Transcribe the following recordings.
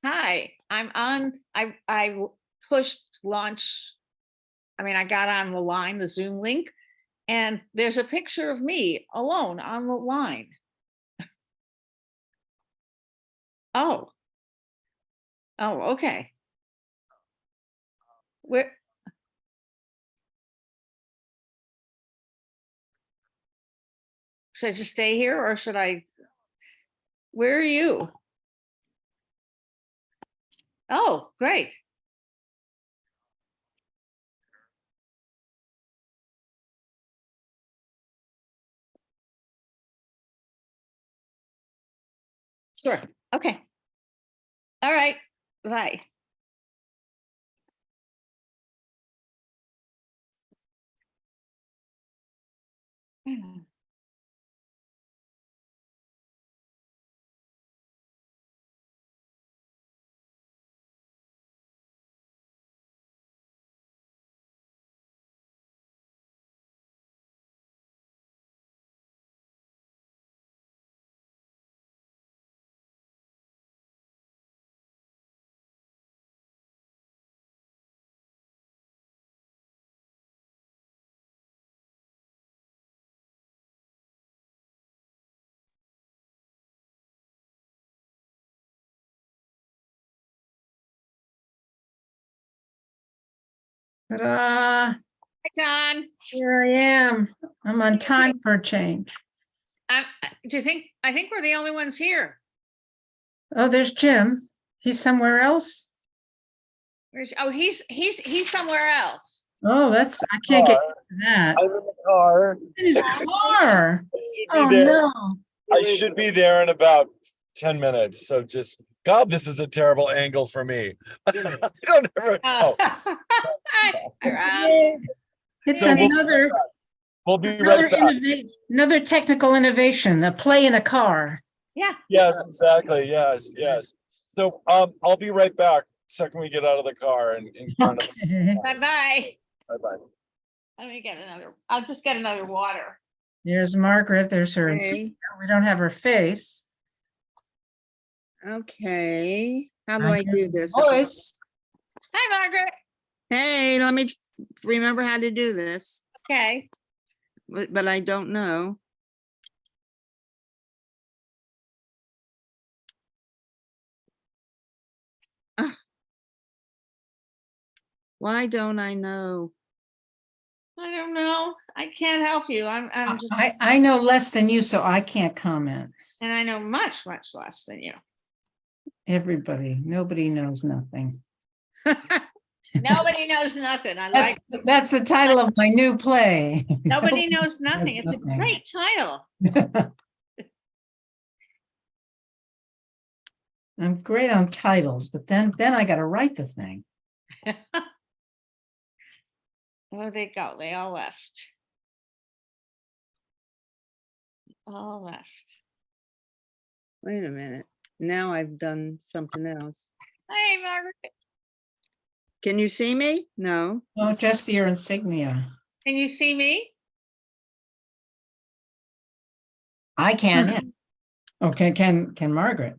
Hi, I'm on. I pushed launch. I mean, I got on the line, the Zoom link, and there's a picture of me alone on the line. Oh, oh, okay. Where should I just stay here or should I? Where are you? Oh, great. Sure. Okay. All right. Bye. Ta-da! Hi, John. Here I am. I'm on time for a change. Do you think? I think we're the only ones here. Oh, there's Jim. He's somewhere else. Oh, he's somewhere else. Oh, I can't get used to that. I'm in the car. In his car. Oh, there. no. I should be there in about 10 minutes. So just, God, this is a terrible angle for me. I don't ever know. Hi, Rob. It's So we'll be right back. Another technical innovation, a play in a car. Yeah. Yes, exactly. Yes, yes. So I'll be right back second we get out of the car and kind of Okay. Bye-bye. bye-bye. Let me get another. I'll just get another water. There's Margaret. There's her. Okay. We don't have her face. Okay, how do I I do this? Voice. Hi, Margaret. Hey, let me remember how to do this, Okay. but I don't know. Ah. Why don't I know? I don't know. I can't help you. I'm just, I know less than you, so I can't comment. and I know much, much less than you. Nobody knows nothing. Nobody knows nothing. I like. That's the title of my new play. Nobody knows nothing. It's a nothing. great title. I'm great on titles, but then I got to write the thing. Where they go? They all left. All left. Wait a minute, now I've done something else. Hey, Margaret. Can you see me? No. Oh, just your insignia. Can you see me? I can. Yeah. Okay, can Margaret?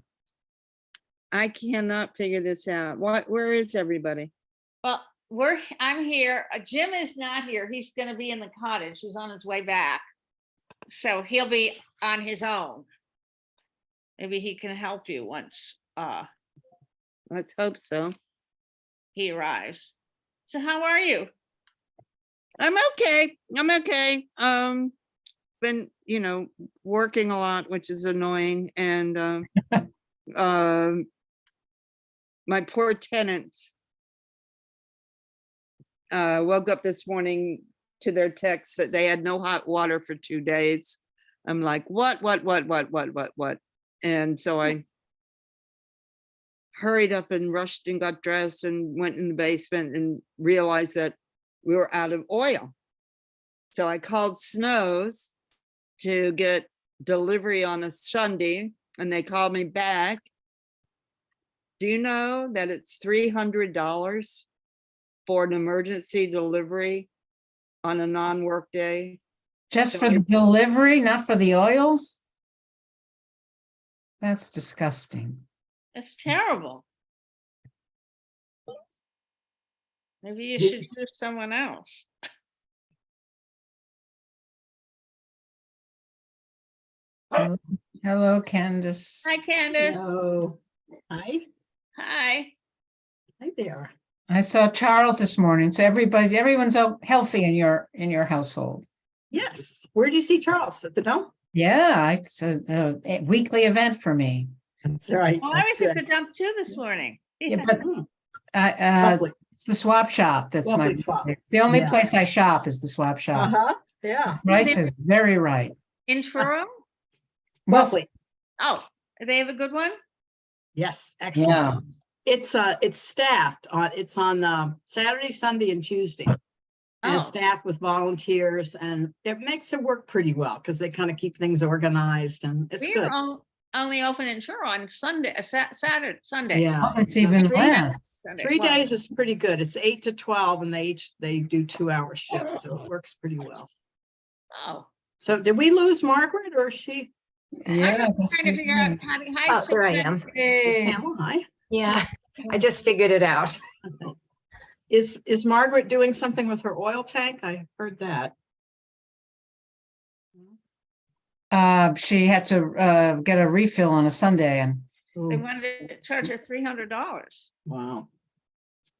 I cannot figure this out. Where is everybody? Well, I'm here. Jim is not here. He's going to be in the cottage. He's on his way back. So he'll be on his own. Maybe he can help you once Let's hope so. he arrives. So how are you? I'm okay. Been, working a lot, which is annoying, and my poor tenants woke up this morning to their text that they had no hot water for 2 days. I'm like, what? And so I hurried up and rushed and got dressed and went in the basement and realized that we were out of oil. So I called Snow's to get delivery on a Sunday, and they called me back. Do you know that it's $300 for an emergency delivery on a non-work day? Just for the delivery, not for the oil? That's disgusting. That's terrible. Maybe you Did- should do someone else. Hello, Candace. Hi, Candace. Hello. Hi, Hi. hi there. I saw Charles this morning. So everyone's healthy in your household. Yes, where do you see Charles? At the Dome? Yeah, it's a weekly event for me. That's right. Well, I That's was at good. the dump too this morning. Yeah, but Mm, uh, Lovely. it's the swap shop. That's Lovely swap. the only Yeah. place I shop is the swap shop. Uh-huh, yeah, Price is very right. In Truro? Well, lovely. Oh, they have a good one? Yes, excellent. yeah. It's staffed it's on Saturday, Sunday, and Tuesday. And it's Oh, staffed with volunteers, and it makes it work pretty well because they kind of keep things organized, and it's we good. are only open in Truro on Sunday, Saturday, Sunday. Yeah. Oh, it's even Three- less. Sunday. 3 Well, days is pretty good. It's 8 to 12, and they do 2-hour shifts, so it works pretty well. Oh. So did we lose Margaret, or is she? Yeah. I'm that's trying to what figure out it how to. Oh, there I am. is. Pamela, hi. Yeah, I just figured it out. Is Margaret doing something with her oil tank? I heard that. She had to get a refill on a Sunday, and They Ooh, wanted to charge her $300. wow.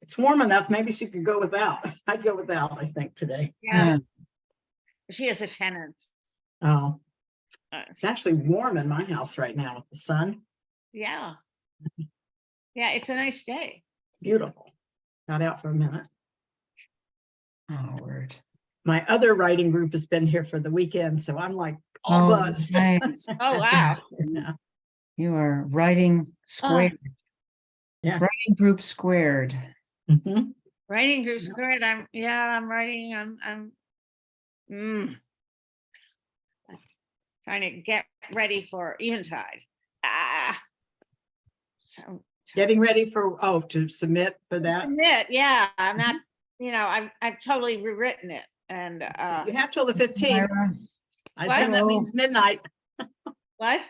It's warm enough. Maybe she could go without. I'd go without, I think, today. Yeah, she has a tenant. Oh, Uh, it's actually warm in my house right now with the sun. Yeah. Yeah, it's a nice day. Beautiful. Got out for a minute. oh, word. My other writing group has been here for the weekend, so I'm like all Oh, buzzed. nice. Oh, wow. Yeah. You are writing squared. Yeah. Writing group squared. Mhm. Writing group's great. I'm writing, trying to get ready for Eventide. So Getting ready to submit for that. submit, yeah, I'm not, I've totally rewritten it and, You have till the 15th. Myra? I assume that means midnight. what?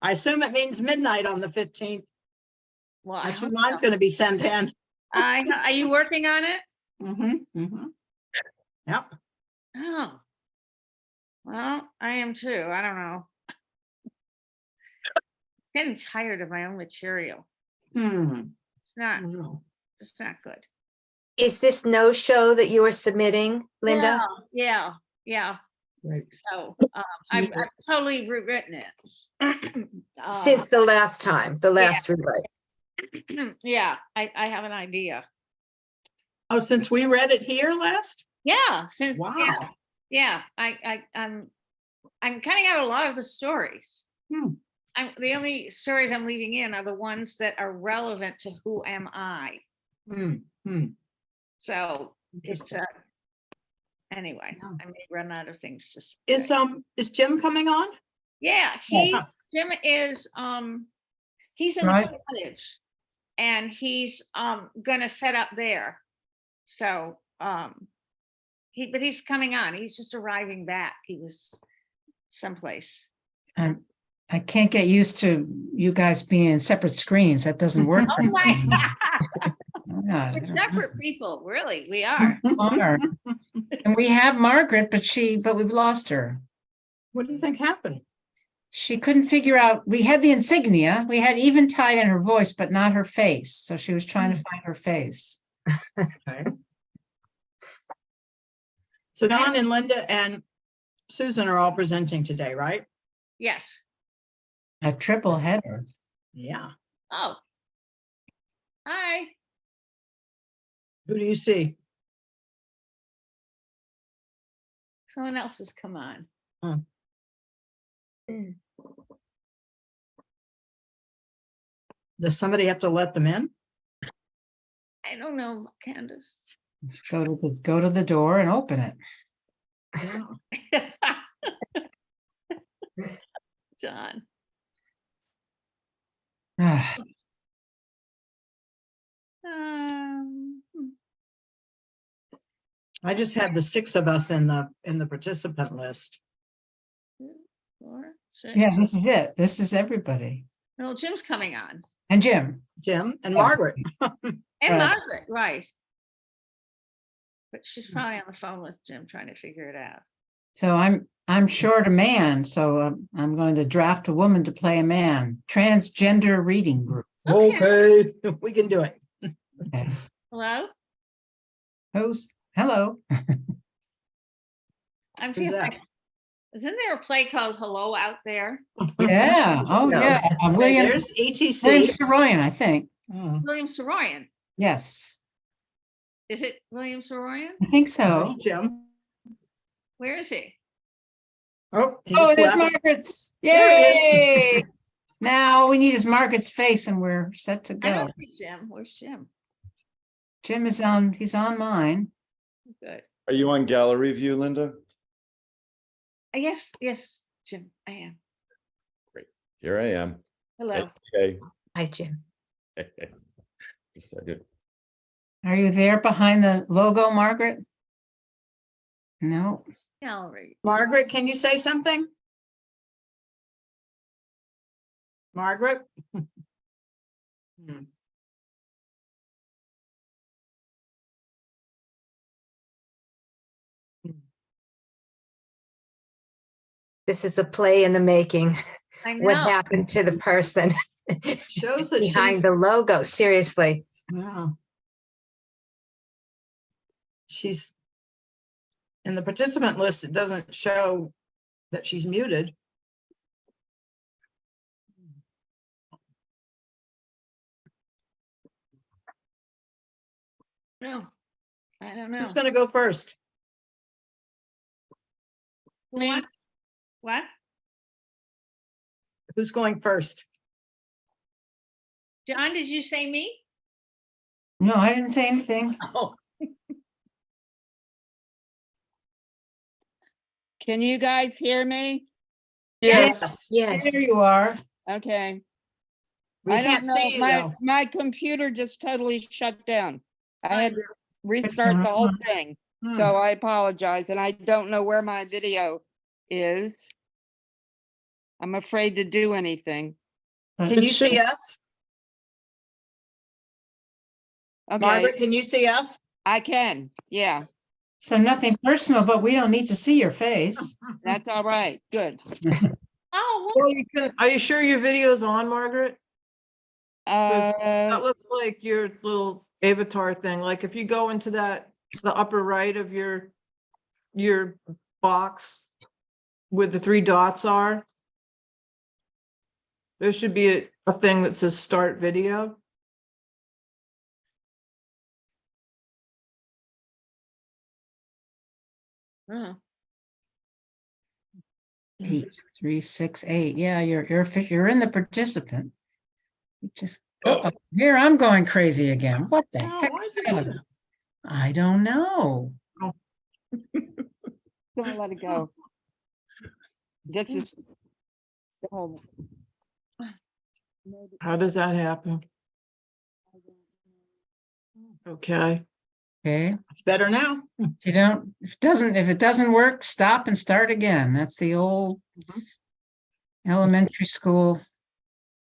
I assume it means midnight on the 15th. Well, That's when mine's going to be sent in. are you working on it? Yep. Oh. Well, I am too. I don't know. Getting tired of my own material. It's not Wow. good. Is this no show that you are submitting, Linda? Yeah. Right. So I've totally rewritten it. Since the last time, the last rewrite. Yeah, I have an idea. Oh, since we read it here last? Yeah, since Wow. yeah, I'm cutting out a lot of the stories. The only stories I'm leaving in are the ones that are relevant to who am I. So it's anyway, Yeah. I may run out of things to say. Is Jim coming on? Yeah, Yes. Jim is he's in Right. the cottage and he's gonna set up there. So but he's coming on. He's just arriving back. He was someplace. I can't get used to you guys being in separate screens. That doesn't work. Oh for my me. God. Yeah, We're separate people, really. We are. we are. And we have Margaret, but we've lost her. What do you think happened? She couldn't figure out, we had the insignia, we had Eventide in her voice, but not her face. So she was trying to find her face. Okay. So Don and Linda and Susan are all presenting today, right? Yes. A triple header. Yeah. Oh. Hi. Who do you see? Someone else has come on. Does somebody have to let them in? I don't know, Candace. Let's go to the door and open it. Yeah. John. Ah, I just had the 6 of us in the participant list. 4, 6. yeah, this is it. This is everybody. Well, Jim's coming on. And Jim. Jim and Yeah. Margaret. And Right. Margaret, right. But she's probably on the phone with Jim trying to figure it out. So I'm short a man, so I'm going to draft a woman to play a man. Transgender reading group. Okay, we can do it. Okay. Hello? Host, hello. I'm Who's feeling that? like, isn't there a play called Hello Out There? Yeah. Oh, No. yeah. Okay, William there's ETC. Saroyan, I think. Oh, William Saroyan. Yes, Is it William Saroyan? I think there's so. Jim. Where is he? Oh, he Oh, just there's left. Margaret's. There he Yay! Now all we need is Margaret's face and we're set to I go. don't see Jim. Where's Jim? Jim is he's on mine. Good. Are you on gallery view, Linda? Yes, yes, Jim, I am. Here I am. Hello. Okay. Hi, Jim. Just a second. Are you there behind the logo, Margaret? No. Gallery. Margaret, can you say something? Margaret? Hmm. This is a play in the making. I What know. happened to the person Shows that she's, behind the logo? Seriously. wow. She's in the participant list. It doesn't show that she's muted. No, I don't know. Who's gonna go first? What? What? Who's going first? John, did you say me? No, I didn't say anything. Oh, Can you guys hear me? Yes. There you are. Okay. We I can't don't know, see you my, though. my computer just totally shut down. I had to restart the whole thing, Hmm. so I apologize, and I don't know where my video is. I'm afraid to do anything. Can you see us? Okay, Margaret, can you see us? I can, yeah, So nothing personal, but we don't need to see your face. that's all right, good. oh, Well, you can, are you sure your video's on, Margaret? 'Cause that Uh, looks like your little avatar thing. Like if you go into the upper right of your box where the three dots are, there should be a thing that says start video. oh. 8, 3, 6, 8. Yeah, you're in the participant. You just Oh. here I'm going crazy again. What the Oh, heck? why is it is doing that? that? I don't know. gonna let it go. This is. the whole- How does that happen? Okay. Okay. It's better now. If it doesn't work, stop and start again. That's the old elementary school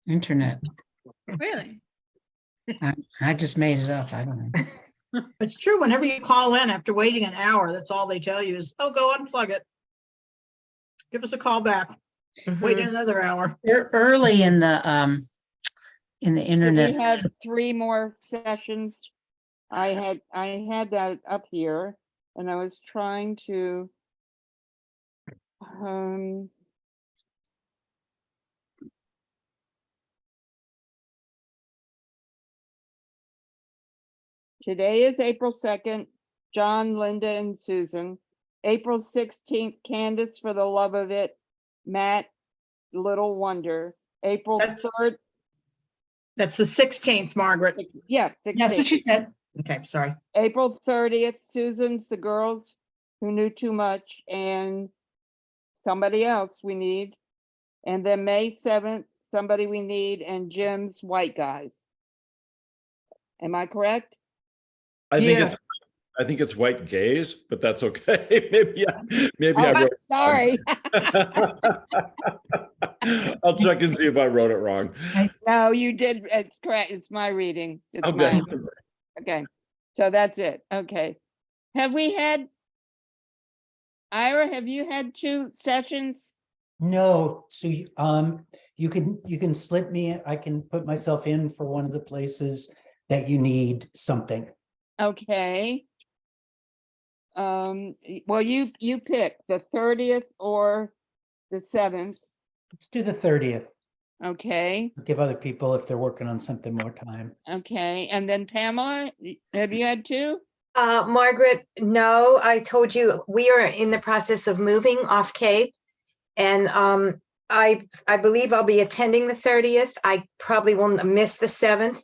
internet. Really? I just made it up. I don't know. It's true. Whenever you call in after waiting an hour, that's all they tell you is, oh, go unplug it. Give us a call back. Wait another hour. They're early in the Do we internet. have 3 more sessions? I had that up here and I was trying to. Today is April 2nd, John, Linda, and Susan. April 16th, Candace for the Love of It, Matt, Little Wonder. April That's- 3rd, That's the 16th, Margaret. yeah, That's what 16th. she said. Okay, sorry. April 30th, Susan's The Girls Who Knew Too Much, and somebody else we need. And then May 7th, somebody we need, and Jim's White Guys. Am I correct? I think Yeah. I think it's white gaze, but that's okay. maybe Oh, I I'm wrote sorry. I'll check and see if I wrote it wrong. No, you did. It's correct. It's my reading. It's Okay. mine. Okay. So that's it. Okay. Have we had? Ira, have you had 2 sessions? No, so you can slip me, I can put myself in for one of the places that you need something. Okay. Well, you pick the 30th or the 7th. Let's do the 30th. Okay, Give other people, if they're working on something, more time. okay. And then Pamela, have you had 2? Margaret, no, I told you, we are in the process of moving off Cape. And I believe I'll be attending the 30th. I probably will miss the 7th.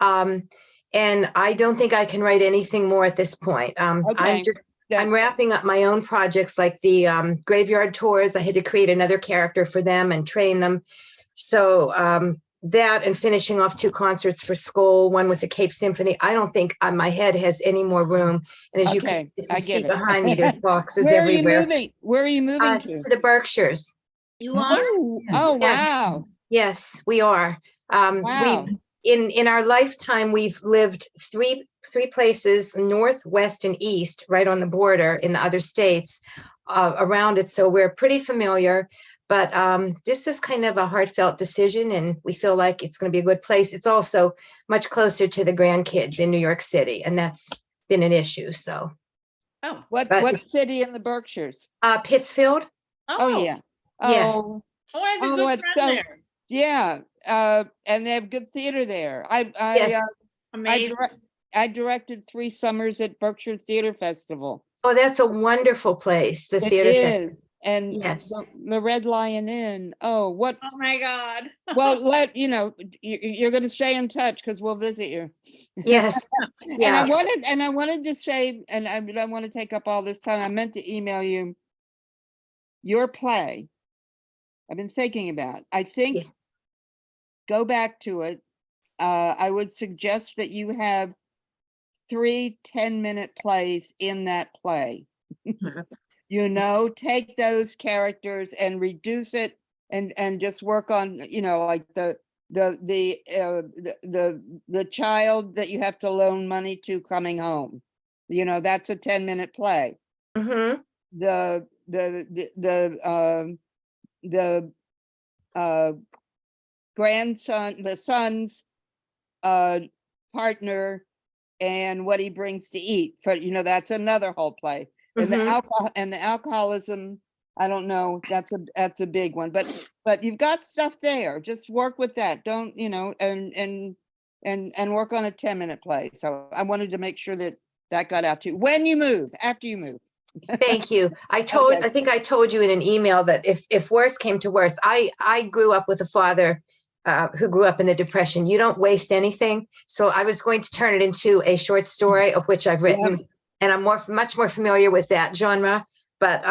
And I don't think I can write anything more at this point. Okay. I'm wrapping up my own projects like the graveyard tours. I had to create another character for them and train them. So that and finishing off 2 concerts for school, one with the Cape Symphony. I don't think my head has any more room. And as you Okay, can I see get it. behind me, there's boxes Where are you everywhere. moving? Where are you moving To to? the Berkshires. You are? Oh, Yes. wow. Yes, we are. Wow. In our lifetime, we've lived three places, north, west, and east, right on the border in the other states around it. So we're pretty familiar. But this is kind of a heartfelt decision, and we feel like it's going to be a good place. It's also much closer to the grandkids in New York City, and that's been an issue. So Oh. What But- city in the Berkshires? Pittsfield. Oh, yeah. Yes. Oh, Oh, I have a Oh, good it's friend so- there. yeah. And they have good theater there. Yes. Amazing. I directed 3 summers at Berkshire Theater Festival. Oh, that's a wonderful place. The It theater. is. And Yes. the Red Lion Inn. Oh, what? Oh, my God. Well, you're going to stay in touch because we'll visit you. Yes. And I Yeah. wanted to say, and I don't want to take up all this time. I meant to email you your play. I've been thinking about. I think Yeah. go back to it. I would suggest that you have 3 10-minute plays in that play. Take those characters and reduce it and just work on, like the child that you have to loan money to coming home. That's a 10-minute play. Mm-hmm. The grandson, the son's partner and what he brings to eat that's another whole play. And the alcoholism, I don't know, that's a big one, but you've got stuff there. Just work with that. Don't, and work on a 10-minute play. So I wanted to make sure that got out to you. When you move, after you move. Thank you. I Okay. think I told you in an email that if worse came to worse, I grew up with a father who grew up in the Depression. You don't waste anything. So I was going to turn it into a short story, of which I've written, and I'm much more familiar with that genre. But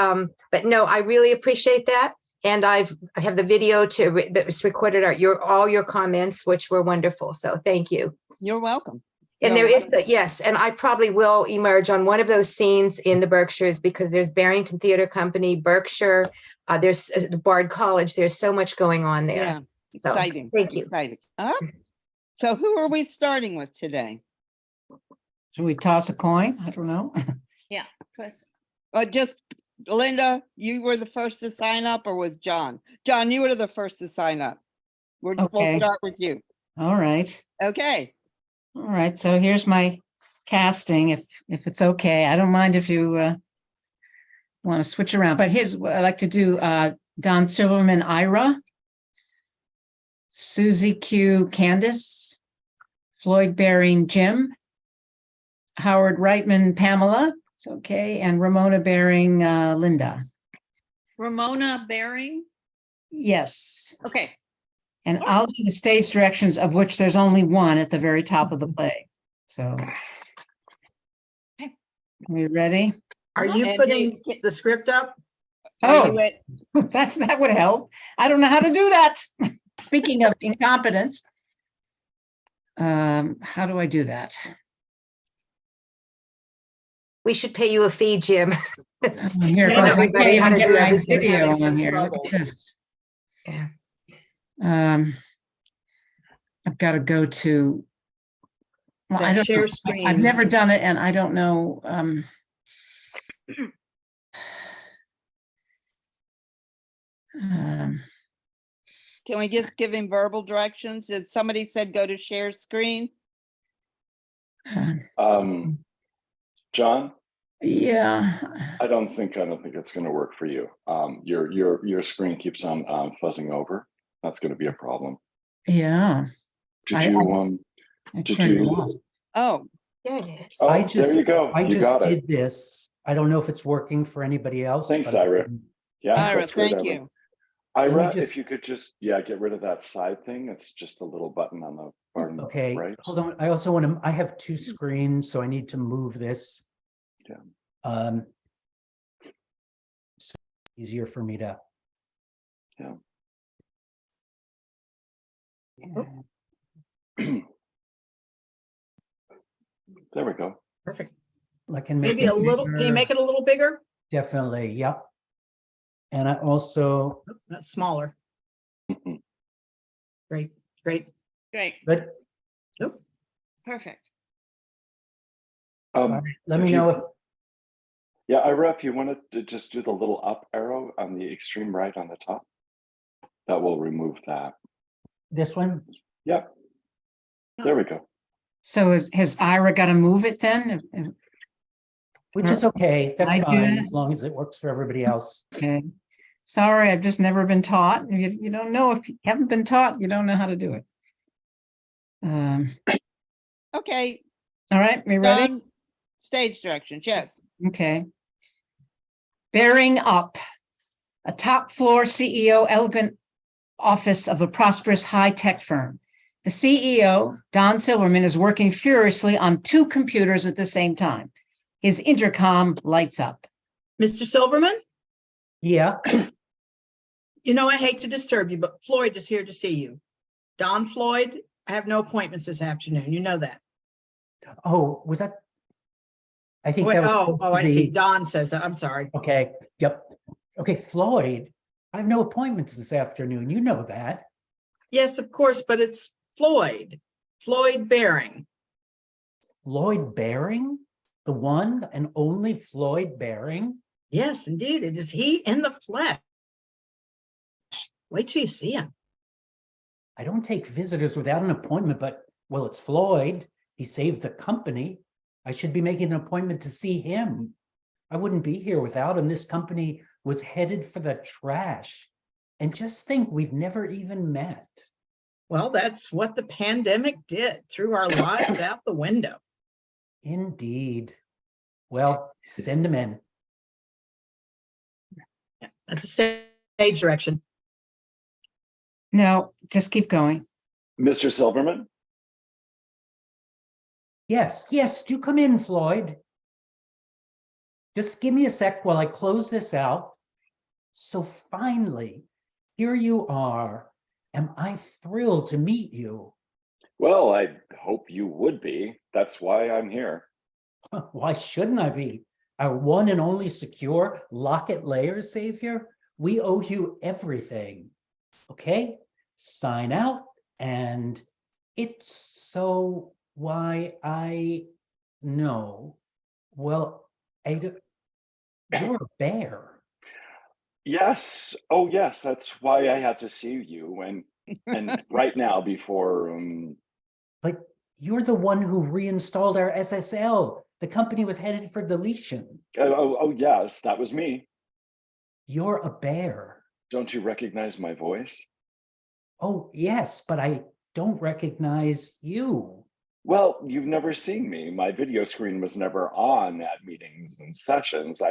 no, I really appreciate that. And I have the video that was recorded all your comments, which were wonderful. So thank you. You're welcome. And there is, yes, and I probably will emerge on one of those scenes in the Berkshires because there's Barrington Theater Company, Berkshire, there's Bard College. There's so much going on there. Yeah, So, exciting. thank you. Exciting. So who are we starting with today? Should we toss a coin? I don't know. Yeah. Chris. Just Linda, you were the first to sign up, or was John? John, you were the first to sign up. We'll Okay. start with you. All right. Okay. All right. So here's my casting. If it's okay, I don't mind if you want to switch around. But here's what I like to do: Don Silverman, Ira, Susie Q, Candace, Floyd Baring, Jim, Howard Reitman, Pamela. It's okay, and Ramona Baring, Linda. Ramona Baring. Yes. Okay. And I'll do the stage directions, of which there's only one at the very top of the play. So. Okay. Are we ready? Are you And putting the script up? Are Oh. you at- That would help. I don't know how to do that. Speaking of incompetence. How do I do that? We should pay you a fee, Jim. Here it Tell goes. I everybody can't how even to get do my everything. video Having some on here. Look trouble. at this. Yeah. I've got to go to. Well, I That don't share know. screen. I've never done it, and I don't know. Um, Can we just give him verbal directions? Did somebody said go to share screen? John, Yeah, I don't think it's going to work for you. Your screen keeps on fuzzing over. That's going to be a problem. yeah. Did I did turned it you? off. Oh, There it is. Oh, I there you go. I You just got it. did this. I don't know if it's working for anybody else. Thanks, but I Ira. can- Yeah, Ira, that's great. thank Ira. you. Ira, Let me if just- you could just, yeah, get rid of that side thing. It's just a little button on the bottom Okay, right. hold on. I also want to, I have two screens, so I need to move this. Yeah. So easier for me to. Yeah. There we go. Perfect. I can make Maybe it a little, can you bigger. make it a little bigger? Definitely, yep. And I also, Oh, that's smaller. Great, great. Great, but perfect. let me if you- know if, Yeah, Ira, if you wanted to just do the little up arrow on the extreme right on the top, that will remove that. this one, Yeah. There we go. So has Ira got to move it then? which is okay, that's I do fine, that. as long as it works for everybody else. Okay. Sorry, I've just never been taught. You don't know, if you haven't been taught, you don't know how to do it. Okay, All right, we ready? done. Stage directions, yes. Okay. Bearing up. A top floor CEO, elegant office of a prosperous high-tech firm. The CEO, Don Silverman, is working furiously on two computers at the same time. His intercom lights up. Mr. Silverman, Yeah, you know, I hate to disturb you, but Floyd is here to see you. Don Floyd, I have no appointments this afternoon. You know that. oh, was that? I think Wait, that was. oh, supposed oh, to I see. be- Don says that. I'm sorry. Okay, yep. Okay, Floyd, I have no appointments this afternoon, you know that. Yes, of course, but it's Floyd, Floyd Baring. Floyd Baring, the one and only Floyd Baring. Yes, indeed. It is he in the flesh. Wait till you see him. I don't take visitors without an appointment, but well, it's Floyd. He saved the company. I should be making an appointment to see him. I wouldn't be here without him. This company was headed for the trash. And just think, we've never even met. Well, that's what the pandemic did, threw our lives out the window. Indeed. Well, send him in. Yeah, that's a stage direction. No, just keep going. Mr. Silverman? Yes, yes, do come in, Floyd. Just give me a sec while I close this out. So finally, here you are. Am I thrilled to meet you? Well, I hope you would be. That's why I'm here. Why shouldn't I be? Our one and only secure locket layer savior? We owe you everything. Okay, sign out. And it's so why I know. Well, Ada, you're a bear. Yes. Oh, yes. That's why I had to see you. And right now before But you're the one who reinstalled our SSL. The company was headed for deletion. oh yes, that was me. You're a bear. Don't you recognize my voice? Oh, yes, but I don't recognize you. Well, you've never seen me. My video screen was never on at meetings and sessions.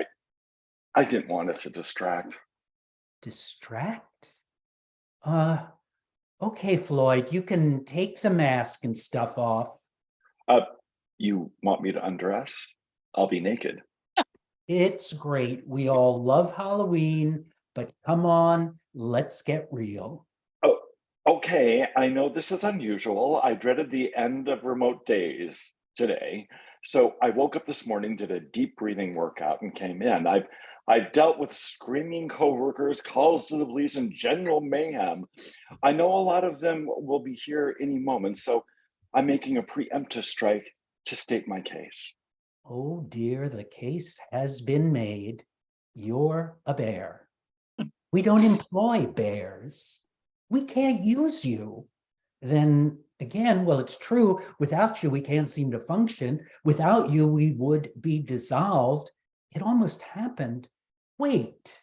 I didn't want it to distract. Distract? Okay, Floyd, you can take the mask and stuff off. You want me to undress? I'll be naked. It's great. We all love Halloween, but come on, let's get real. Oh, okay. I know this is unusual. I dreaded the end of remote days today. So I woke up this morning, did a deep breathing workout and came in. I've dealt with screaming coworkers, calls to the police, and general mayhem. I know a lot of them will be here any moment, so I'm making a preemptive strike to state my case. Oh dear, the case has been made. You're a bear. We don't employ bears. We can't use you. Then again, well, it's true, without you, we can't seem to function. Without you, we would be dissolved. It almost happened. Wait,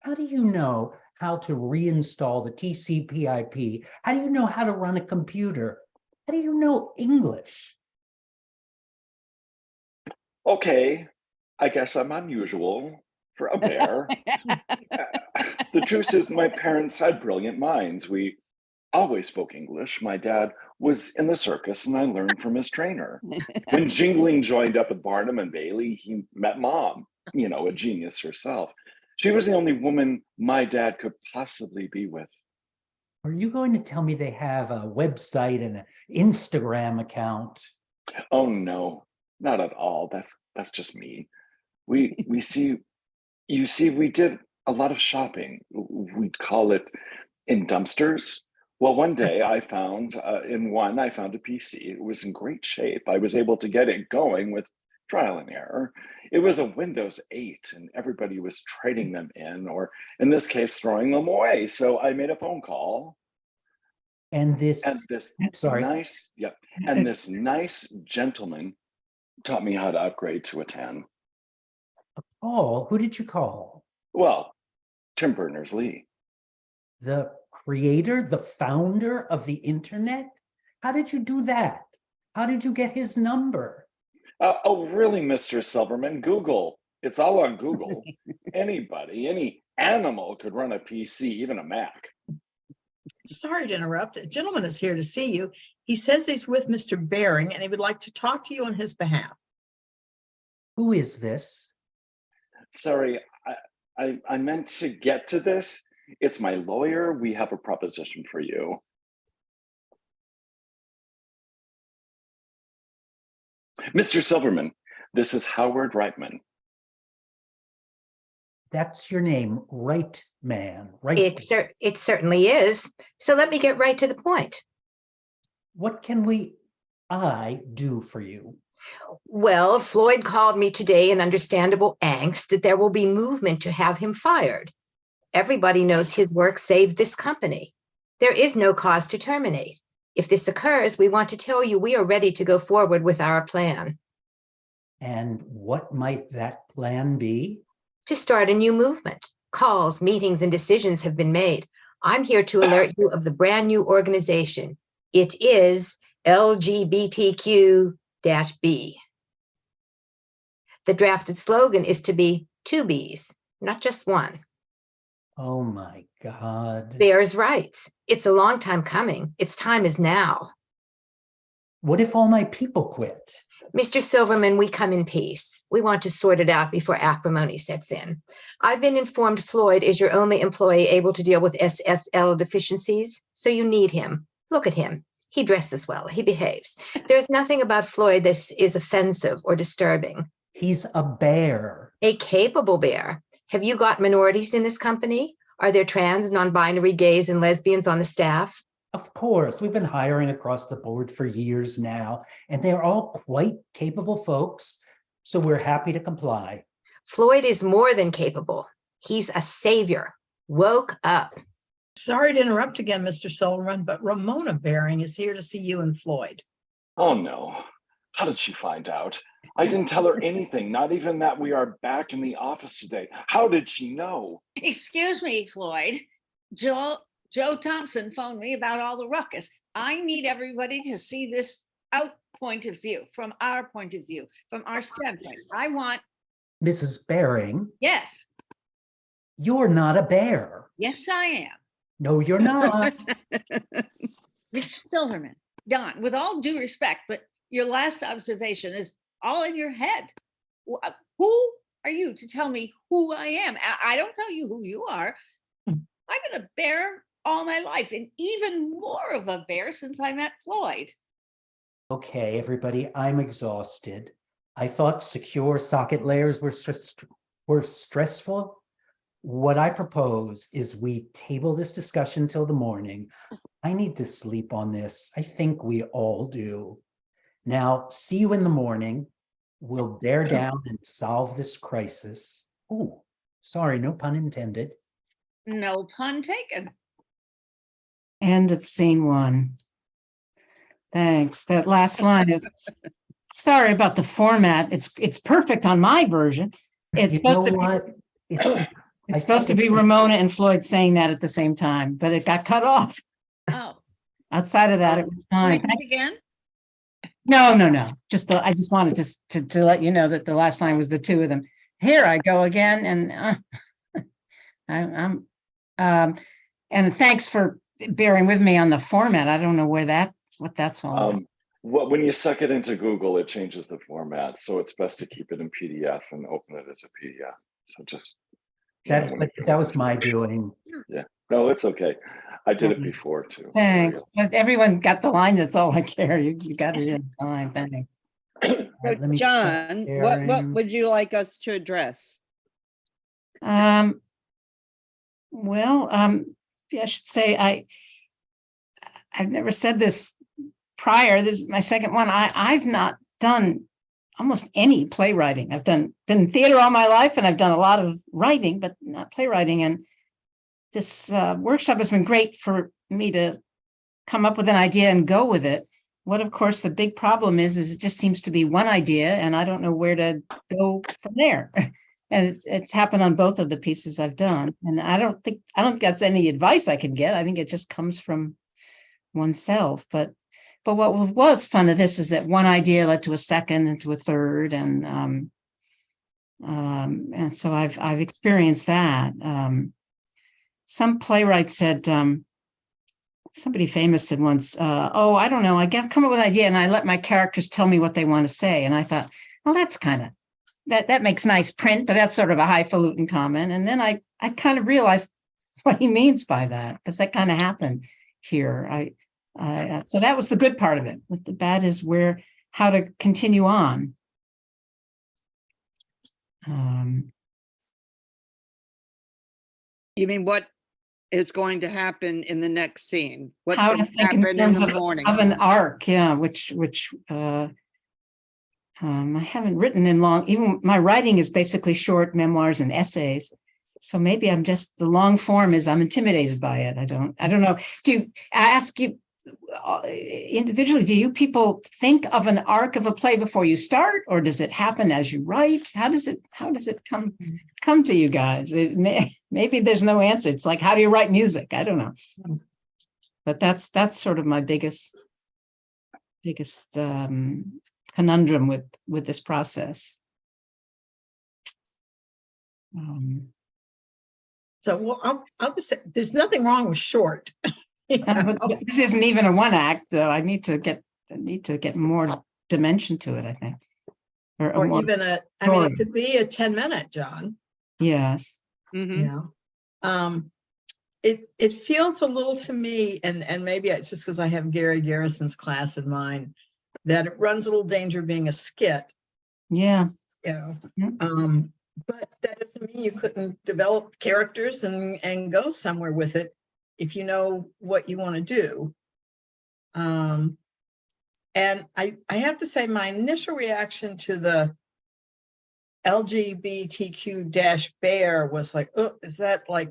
how do you know how to reinstall the TCP/IP? How do you know how to run a computer? How do you know English? Okay, I guess I'm unusual for a bear. The truth is, my parents had brilliant minds. We always spoke English. My dad was in the circus, and I learned from his trainer. When Jingling joined up with Barnum and Bailey, he met Mom, a genius herself. She was the only woman my dad could possibly be with. Are you going to tell me they have a website and an Instagram account? Oh no, not at all. That's just me. We did a lot of shopping. We'd call it in dumpsters. Well, one day I found a PC. It was in great shape. I was able to get it going with trial and error. It was a Windows 8 and everybody was trading them in, or in this case, throwing them away. So I made a phone call. And this, sorry. And this nice gentleman taught me how to upgrade to a 10. Oh, who did you call? Well, Tim Berners-Lee. The creator, the founder of the internet? How did you do that? How did you get his number? Oh, really, Mr. Silverman? Google. It's all on Google. Anybody, any animal could run a PC, even a Mac. Sorry to interrupt. A gentleman is here to see you. He says he's with Mr. Bering and he would like to talk to you on his behalf. Who is this? Sorry, I meant to get to this. It's my lawyer. We have a proposition for you. Mr. Silverman, this is Howard Reitman. That's your name, right, man, right? It certainly is. So let me get right to the point. What can I do for you? Well, Floyd called me today in understandable angst that there will be movement to have him fired. Everybody knows his work saved this company. There is no cause to terminate. If this occurs, we want to tell you we are ready to go forward with our plan. And what might that plan be? To start a new movement. Calls, meetings, and decisions have been made. I'm here to alert you of the brand new organization. It is LGBTQ-B. The drafted slogan is to be 2 Bs, not just one. Oh my God. Bears' rights. It's a long time coming. Its time is now. What if all my people quit? Mr. Silverman, we come in peace. We want to sort it out before acrimony sets in. I've been informed Floyd is your only employee able to deal with SSL deficiencies, so you need him. Look at him. He dresses well. He behaves. There's nothing about Floyd that is offensive or disturbing. He's a bear. A capable bear. Have you got minorities in this company? Are there trans, non-binary, gays, and lesbians on the staff? Of course, we've been hiring across the board for years now, and they're all quite capable folks, so we're happy to comply. Floyd is more than capable. He's a savior. Woke up. Sorry to interrupt again, Mr. Silverman, but Ramona Bering is here to see you and Floyd. Oh no, how did she find out? I didn't tell her anything, not even that we are back in the office today. How did she know? Excuse me, Floyd. Joe Thompson phoned me about all the ruckus. I need everybody to see this point of view, from our point of view, from our standpoint. I want. Mrs. Bering. Yes. You're not a bear. Yes, I am. No, you're not. Mr. Silverman, Don, with all due respect, but your last observation is all in your head. Who are you to tell me who I am? I don't tell you who you are. I've been a bear all my life, and even more of a bear since I met Floyd. Okay, everybody, I'm exhausted. I thought secure socket layers were stressful. What I propose is we table this discussion till the morning. I need to sleep on this. I think we all do. Now, see you in the morning. will bear down and solve this crisis. Oh, sorry, no pun intended. No pun taken. End of scene 1. Thanks. That last line is, sorry about the format. It's perfect on my version. It's You know supposed to be, what? It's I it's supposed to think be it's- Ramona and Floyd saying that at the same time, but it got cut off. Oh, Outside of that, it was fine. read it again? No. I just wanted to let you know that the last line was the two of them. Here I go again, and I'm and thanks for bearing with me on the format. I don't know what that's all about. When you suck it into Google, it changes the format. So it's best to keep it in PDF and open it as a PDF. So just. that was my doing. Yeah, no, it's okay. I did it before too. Thanks. So, But everyone got the line. That's all I care. You got it in time. Thanks. All right, let me stop John, what sharing. would you like us to address? Well, I should say I've never said this prior. This is my second one. I've not done almost any playwriting. I've been in theater all my life, and I've done a lot of writing, but not playwriting. And this workshop has been great for me to come up with an idea and go with it. What, of course, the big problem is it just seems to be one idea, and I don't know where to go from there. And it's happened on both of the pieces I've done. And I don't think that's any advice I can get. I think it just comes from oneself. But what was fun of this is that one idea led to a second and to a third. And so I've experienced that. Some playwright said, somebody famous said once, oh, I don't know, come up with an idea and I let my characters tell me what they want to say. And I thought, well, that's kind of, that makes nice print, but that's sort of a highfalutin comment. And then I kind of realized what he means by that, because that kind of happened here. So that was the good part of it. But the bad is how to continue on. You mean what is going to happen in the next scene? What's How going to to think in happen in terms the morning? of an arc, yeah, which I haven't written in long. Even my writing is basically short memoirs and essays. So maybe the long form is I'm intimidated by it. I don't know. I ask you individually, do you people think of an arc of a play before you start, or does it happen as you write? How does it come to you guys? Maybe there's no answer. It's like, how do you write music? I don't know. But that's sort of my biggest conundrum with this process. So, well, I'll just say, there's nothing wrong with short. But this isn't even a one act, though. I need to get more dimension to it, I think. Or more even it story. could be a 10-minute, John. Yes. Mhm. Yeah. It feels a little to me, and maybe it's just because I have Gary Garrison's class in mind, that it runs a little danger being a skit. Yeah. You know, Yeah. but that doesn't mean you couldn't develop characters and go somewhere with it if you know what you want to do. And I have to say, my initial reaction to the LGBTQ bear was like, oh, is that like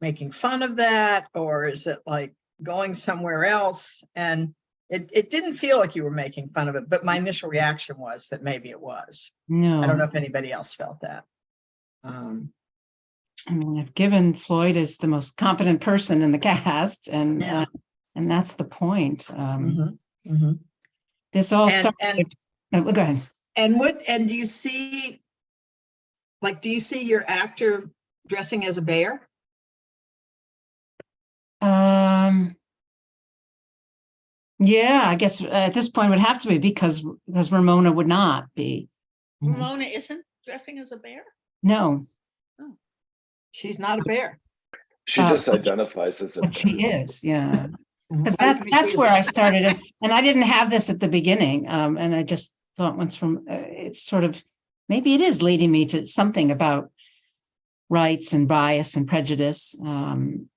making fun of that, or is it like going somewhere else? And it didn't feel like you were making fun of it, but my initial reaction was that maybe it was. No. I don't know if anybody else felt that. I mean, I've given Floyd as the most competent person in the cast, and Yeah. And that's the point. This all And- started. Go ahead. And do you see your actor dressing as a bear? Yeah, I guess at this point it would have to be because Ramona would not be. Ramona isn't dressing as a bear? No, She's not a bear. she just identifies as a but she is, yeah. Because I mean, that's she's- where I started, and I didn't have this at the beginning, and I just thought once from it's sort of maybe it is leading me to something about rights and bias and prejudice, and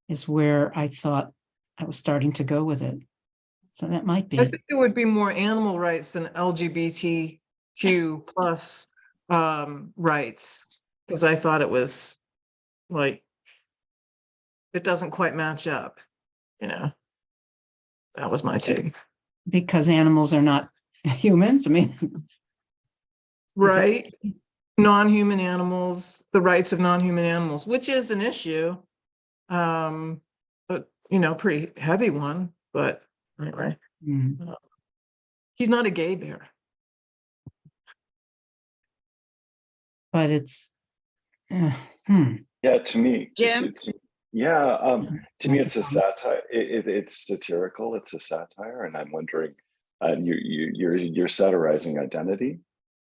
is where I thought I was starting to go with it. So that might I be, think it would be more animal rights than LGBTQ plus rights, because I thought it was like, it doesn't quite match up, you know? That was my take. because animals are not humans. I mean, Right? Non-human animals, the rights of non-human animals, which is an issue. But, you know, pretty heavy one, but anyway, mm, he's not a gay bear. but it's, hmm. Yeah, to me, Jim? yeah, to me, Like it's a satire. It's satirical. It's a satire, and I'm wondering, you're satirizing identity,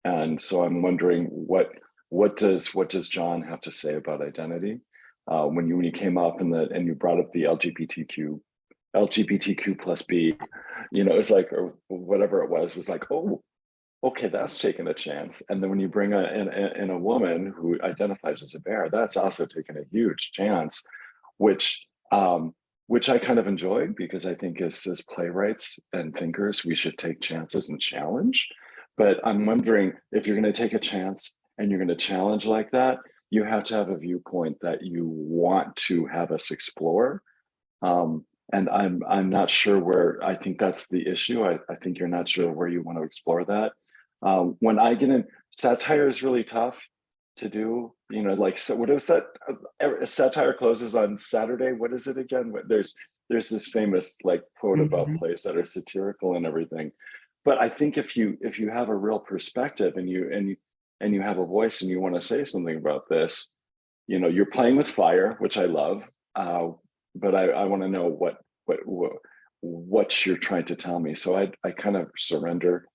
and so I'm wondering what does John have to say about identity? When you came up and you brought up the LGBTQ plus B, you know, it's like, or whatever it was like, oh, okay, that's taking a chance. And then when you bring in a woman who identifies as a bear, that's also taking a huge chance, which which I kind of enjoyed, because I think as playwrights and thinkers, we should take chances and challenge. But I'm wondering, if you're going to take a chance and you're going to challenge like that, you have to have a viewpoint that you want to have us explore. And I'm not sure where. I think that's the issue. I think you're not sure where you want to explore that. When I get in, satire is really tough to do. You know, like, so what is that? Satire closes on Saturday. What is it again? There's this famous like quote about plays that are satirical and everything. But I think if you have a real perspective and you have a voice and you want to say something about this, you know, you're playing with fire, which I love. But I want to know what you're trying to tell me. So I kind of surrender.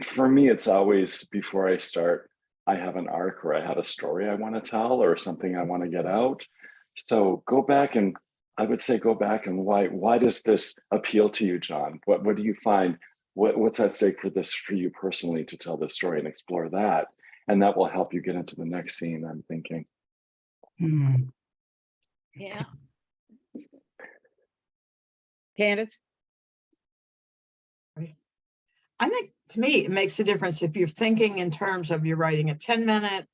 For me, it's always, before I start, I have an arc, or I have a story I want to tell, or something I want to get out. So I would say go back and why does this appeal to you, John? What do you find? What's at stake for you personally to tell this story, and explore that, and that will help you get into the next scene, I'm thinking. Hmm. Yeah. Candace? I think, to me, it makes a difference if you're thinking in terms of you're writing a 10-minute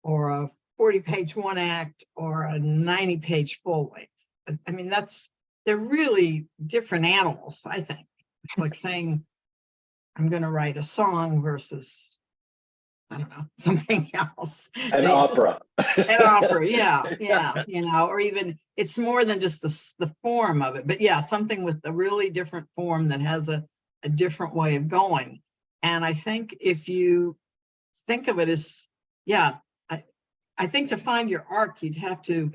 or a 40-page one act or a 90-page full length. I mean, they're really different animals, I think. It's like saying, I'm going to write a song versus, I don't know, something else. An opera. An opera, yeah, you know, or even, it's more than just the form of it, but yeah, something with a really different form that has a different way of going. And I think if you think of it as, yeah, I think to find your arc, you'd have to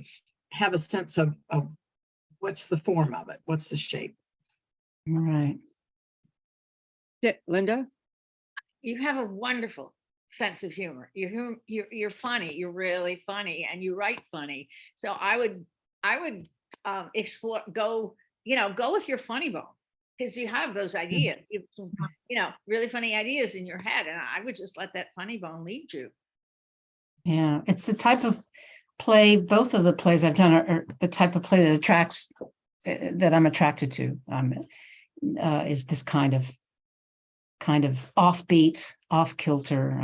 have a sense of what's the form of it, what's the shape. All right. Linda? You have a wonderful sense of humor. You're funny. You're really funny, and you write funny. So I would explore, go with your funny bone, because you have those ideas, really funny ideas in your head, and I would just let that funny bone lead you. Yeah, it's the type of play, both of the plays I've done are the type of play that attracts, that I'm attracted to, is this kind of offbeat, off kilter.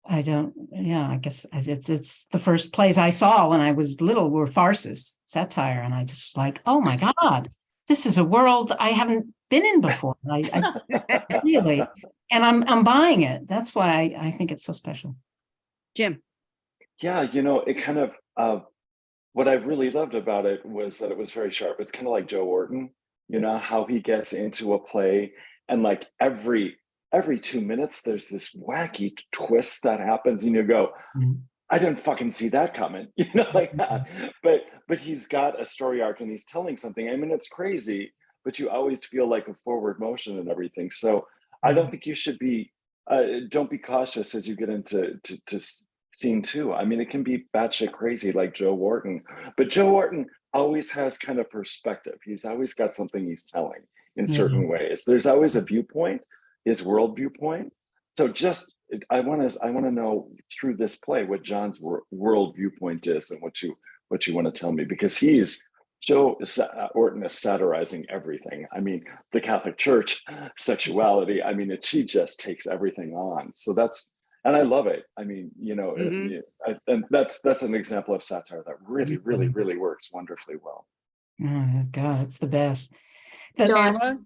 I guess it's the first plays I saw when I was little were farces, satire, and I just was like, oh my God, this is a world I haven't been in before. I really, and I'm buying it. That's why I think it's so special. Jim? Yeah, you know, it kind of what I really loved about it was that it was very sharp. It's kind of like Joe Orton, you know, how he gets into a play, and like every 2 minutes there's this wacky twist that happens, and you go, I didn't fucking see that coming, you know, like that. But he's got a story arc and he's telling something. I mean, it's crazy, but you always feel like a forward motion and everything. So I don't think you should be don't be cautious as you get into scene 2. I mean, it can be batshit crazy like Joe Orton, but Joe Orton always has kind of perspective. He's always got something he's telling in certain ways. There's always a viewpoint, his world viewpoint. So just, I want to know through this play what John's world viewpoint is, and what you want to tell me, because he's Joe Orton is satirizing everything. I mean, the Catholic Church, sexuality. I mean, she just takes everything on. So that's, and I love it. I mean, you know, and that's an example of satire that really, really, really works wonderfully well. Oh, God, it's the best. The- Dawn, Pamela?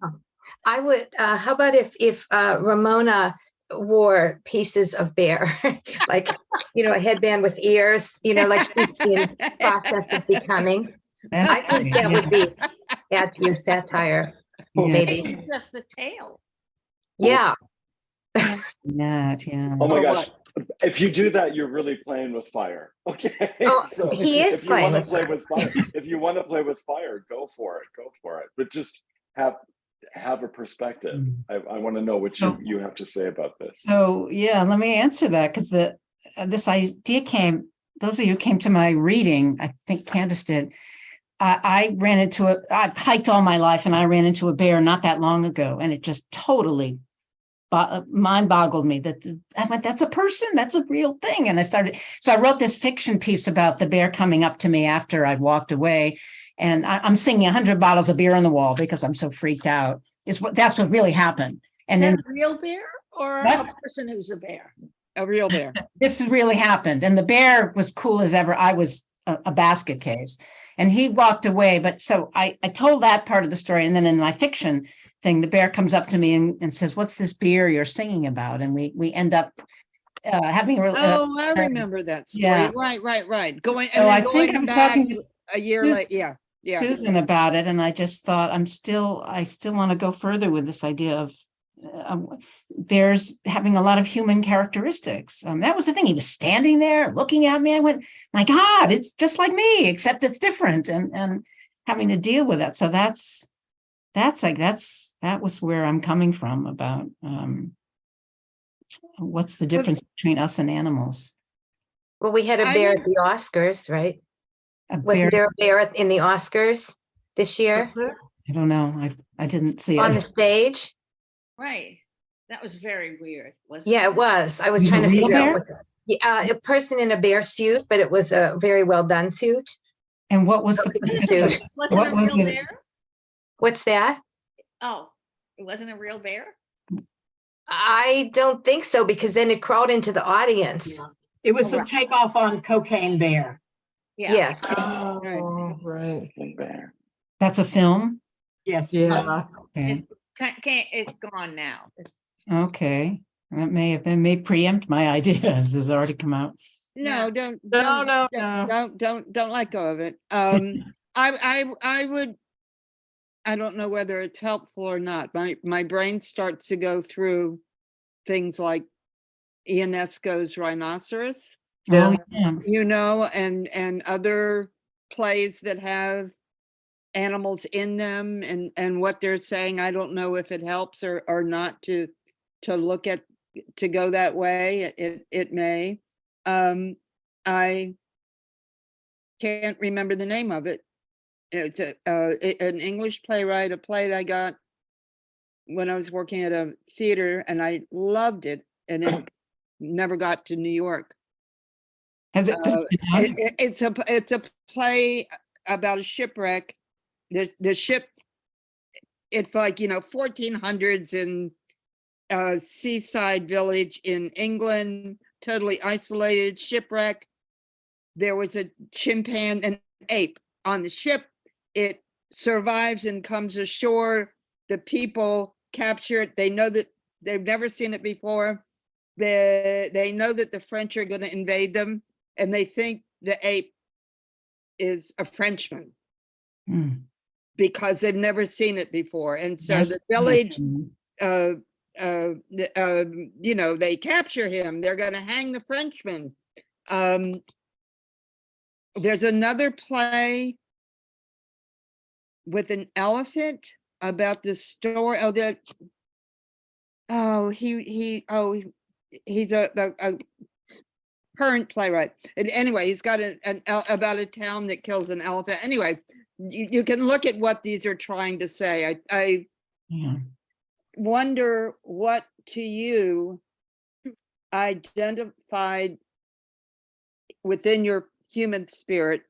I would, how about if Ramona wore pieces of bear, like, a headband with ears, like she's in process of becoming. that's I think great, that would be add to your satire, yeah. maybe. It's just the tail. Yeah. Yeah, yeah. Oh my Or gosh. If you do that, you're really playing with fire. Okay. Oh, So he is if you want to playing play with fire, if you want to play with fire, go for it. Go for it. But just have a perspective. I want to know what So- you have to say about this. So, yeah, let me answer that because this idea came, those of you who came to my reading, I think Candace did. I ran into I've hiked all my life and I ran into a bear not that long ago and it just totally mind boggled me that I went, that's a person, that's a real thing. And so I wrote this fiction piece about the bear coming up to me after I'd walked away. And I'm singing 100 bottles of beer on the wall because I'm so freaked out. That's what really happened. Is And that then a real bear or What? a person who's a bear? A real bear. this really happened. And the bear was cool as ever. I was a basket case. And he walked away. But so I told that part of the story. And then in my fiction thing, the bear comes up to me and says, what's this beer you're singing about? And we end up having a real. Oh, I remember that story. yeah. Right. Going So and I then think going I'm back talking to a year Susan- later. Yeah. Susan about it. And I just thought I still want to go further with this idea of bears having a lot of human characteristics. That was the thing. He was standing there looking at me. I went, my God, it's just like me, except it's different, and having to deal with that. So that was where I'm coming from about what's the difference between us and animals. Well, we had a I bear would- at the Oscars, right? A bear, Wasn't there a bear in the Oscars this year I don't know. I didn't see on it. the stage? Right. That was very weird, wasn't Yeah, it was. I was Was it trying a to real figure out bear? a person in a bear suit, but it was a very well done suit. And what was Suit. Was What it a was real it? bear? What's that? Oh, it wasn't a real bear? I don't think so, because then it crawled into the audience. It was Oh, a right. takeoff on Cocaine Bear. Yeah. Yes. Oh, right. Bear. That's a film? Yes. Yeah. Okay. It's gone now. Okay. That may preempt my ideas. This has already come out. No, Yeah. don't let go of it. I would. I don't know whether it's helpful or not. My brain starts to go through things like Ionesco's Rhinoceros, Oh, Yeah. yeah. and other plays that have animals in them and what they're saying. I don't know if it helps or not to look at, to go that way. It may. I can't remember the name of it. It's an English playwright, a play that I got when I was working at a theater, and I loved it, and it never got to New York. Has it been done? It's a play about a shipwreck. The ship, it's like 1400s in a seaside village in England, totally isolated shipwreck. There was a chimpanzee, an ape on the ship. It survives and comes ashore. The people capture it. They know that they've never seen it before. They know that the French are going to invade them, and they think the ape is a Frenchman Hmm. because they've never seen it before. And so That's the village, interesting. they capture him. They're going to hang the Frenchman. There's another play with an elephant about the story. He's a current playwright. And anyway, he's got about a town that kills an elephant. Anyway, you can look at what these are trying to say. I Yeah. wonder what to you identified within your human spirit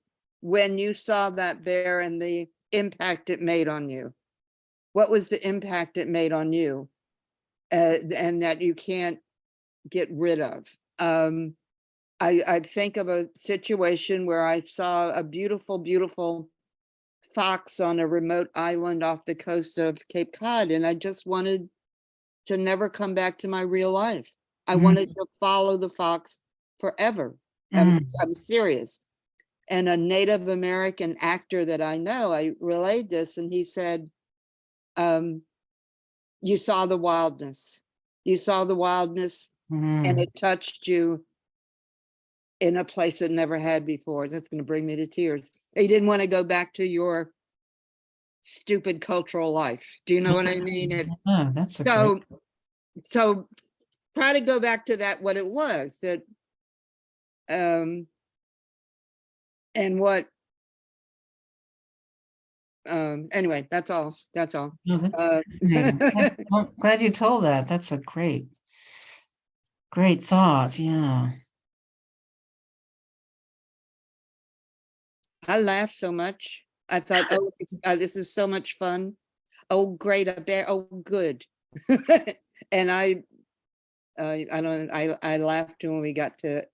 when you saw that bear and the impact it made on you? What was the impact it made on you? And that you can't get rid of. I think of a situation where I saw a beautiful, beautiful fox on a remote island off the coast of Cape Cod, and I just wanted to never come back to my real life. I wanted to follow the fox forever. I'm serious. And a Native American actor that I know, I relayed this, and he said, you saw the wildness. You saw the wildness, and it touched you in a place it never had before. That's going to bring me to tears. You didn't want to go back to your stupid cultural life. Do you know what I mean? Oh, that's a So, great. so try to go back to that, what it was that, and what, anyway, that's all. That's all. No, that's fascinating. I'm glad you told that. That's a great thought. Yeah. I laughed so much. I thought, oh, this is so much fun. Oh, great, a bear. Oh, good. And I laughed when we got to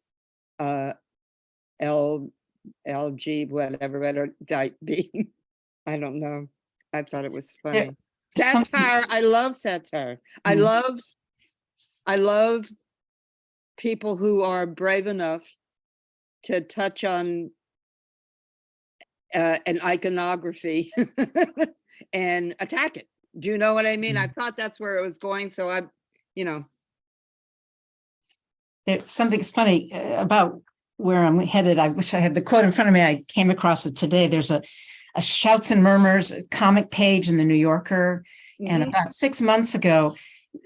LG, whatever type B. I don't know. I thought it was funny. Satire. I love satire. I love people who are brave enough to touch on an iconography and attack it. Do you know what I mean? I thought that's where it was going. So There's something funny about where I'm headed. I wish I had the quote in front of me. I came across it today. There's a Shouts and Murmurs comic page in the New Yorker. And about 6 months ago,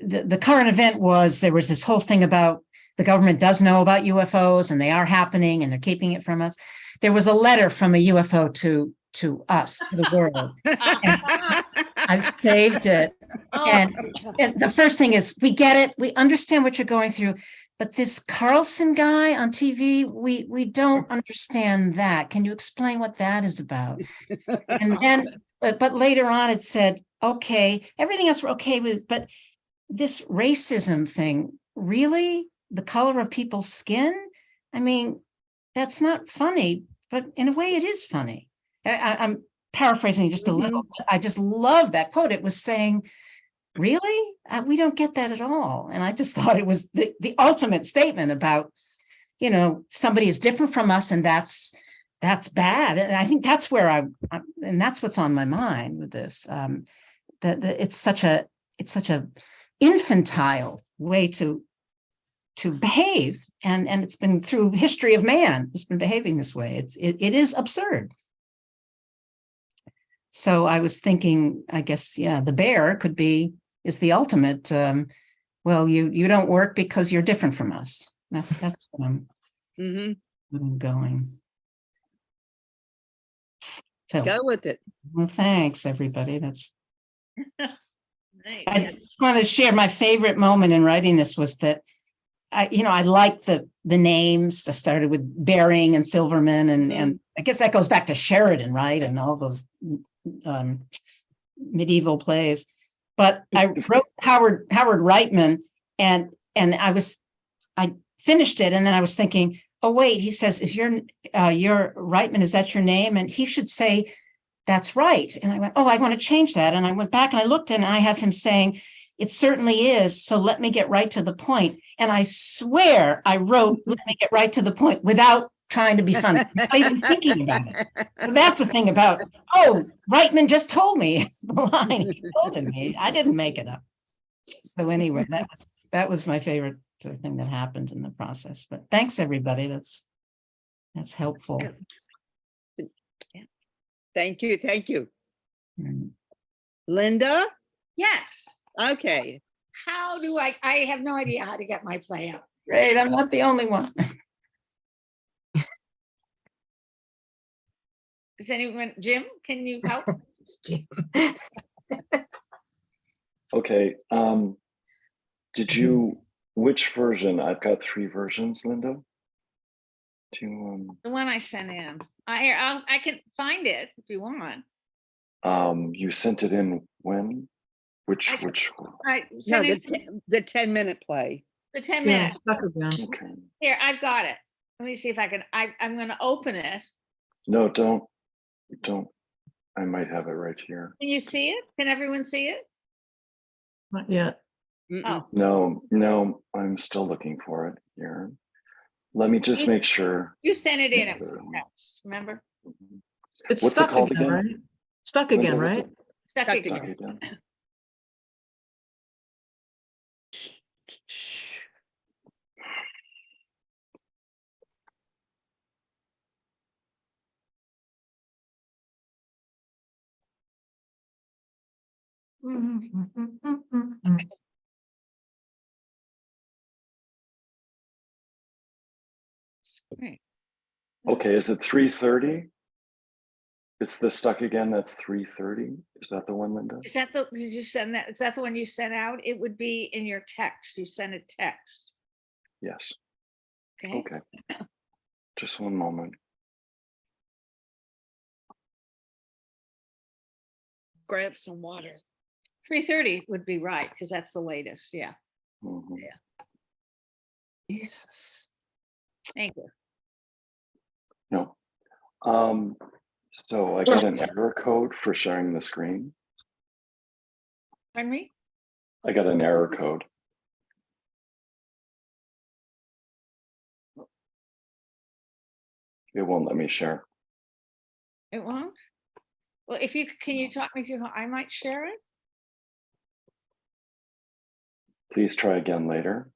the current event was there was this whole thing about the government does know about UFOs and they are happening and they're keeping it from us. There was a letter from a UFO to us, to the world. And I've saved it. And the first thing is, we get it. We understand what you're going through. But this Carlson guy on TV, we don't understand that. Can you explain what that is about? And then, but later on it said, okay, everything else we're okay with, but this racism thing, really? The color of people's skin? I mean, that's not funny, but in a way it is funny. I'm paraphrasing just a little, but I just love that quote. It was saying, really? We don't get that at all. And I just thought it was the ultimate statement about, somebody is different from us and that's bad. And I think that's where and that's what's on my mind with this. It's such a infantile way to behave. And it's been through history of man, it's been behaving this way. It is absurd. So I was thinking, I guess, the bear is the ultimate. Well, you don't work because you're different from us. That's what I'm going. So go with it. Well, thanks everybody. Nice. I just want to share my favorite moment in writing this was that I like the names. I started with Bering and Silverman, and I guess that goes back to Sheridan, right? And all those medieval plays. But I wrote Howard Reitman, and I finished it, and then I was thinking, oh wait, he says, is your Reitman, is that your name? And he should say, that's right. And I went, oh, I want to change that. And I went back and I looked, and I have him saying, it certainly is. So let me get right to the point. And I swear I wrote, let me get right to the point without trying to be funny, not even thinking about it. So that's the thing about, oh, Reitman just told me the line. He told me. I didn't make it up. So anyway, that was my favorite thing that happened in the process. But thanks everybody. That's helpful. Thank you. Thank you. Mm. Linda? Yes. Okay. How do I have no idea how to get my play up. Great, I'm not the only one. Does anyone, Jim, can you help? Okay. Which version? I've got 3 versions, Linda. The one I sent in. I can find it if you want. You sent it in when? Which, I- I No, sent it the 10-minute play. the 10 Yeah, minutes. stuck again. okay. Here, I've got it. Let me see if I can, I'm gonna open it. No, don't. I might have it right here. Can you see it? Can everyone see it? Not yet. Oh, No, I'm still looking for it here. Let me just make sure. you sent it in, It's, perhaps, remember? It's What's it stuck called again, again? right? Stuck Linda, again, what's right? it? Stuck Stuck again. Okay, done. Great. Okay, is it 3:30? It's the stuck again, that's 3:30? Is that the one, Linda? Is that did you send that? Is that the one you sent out? It would be in your text. You sent a text. Yes, Okay. okay. Just one moment. Grab some water. 3:30 would be right, because that's the latest. Yeah. Mhm. Jesus. Thank you. No. So I got an error code for sharing the screen. Pardon me? I got an error code. It won't let me share. It won't? Well, if you, can you talk me through how I might share it? Please try again later.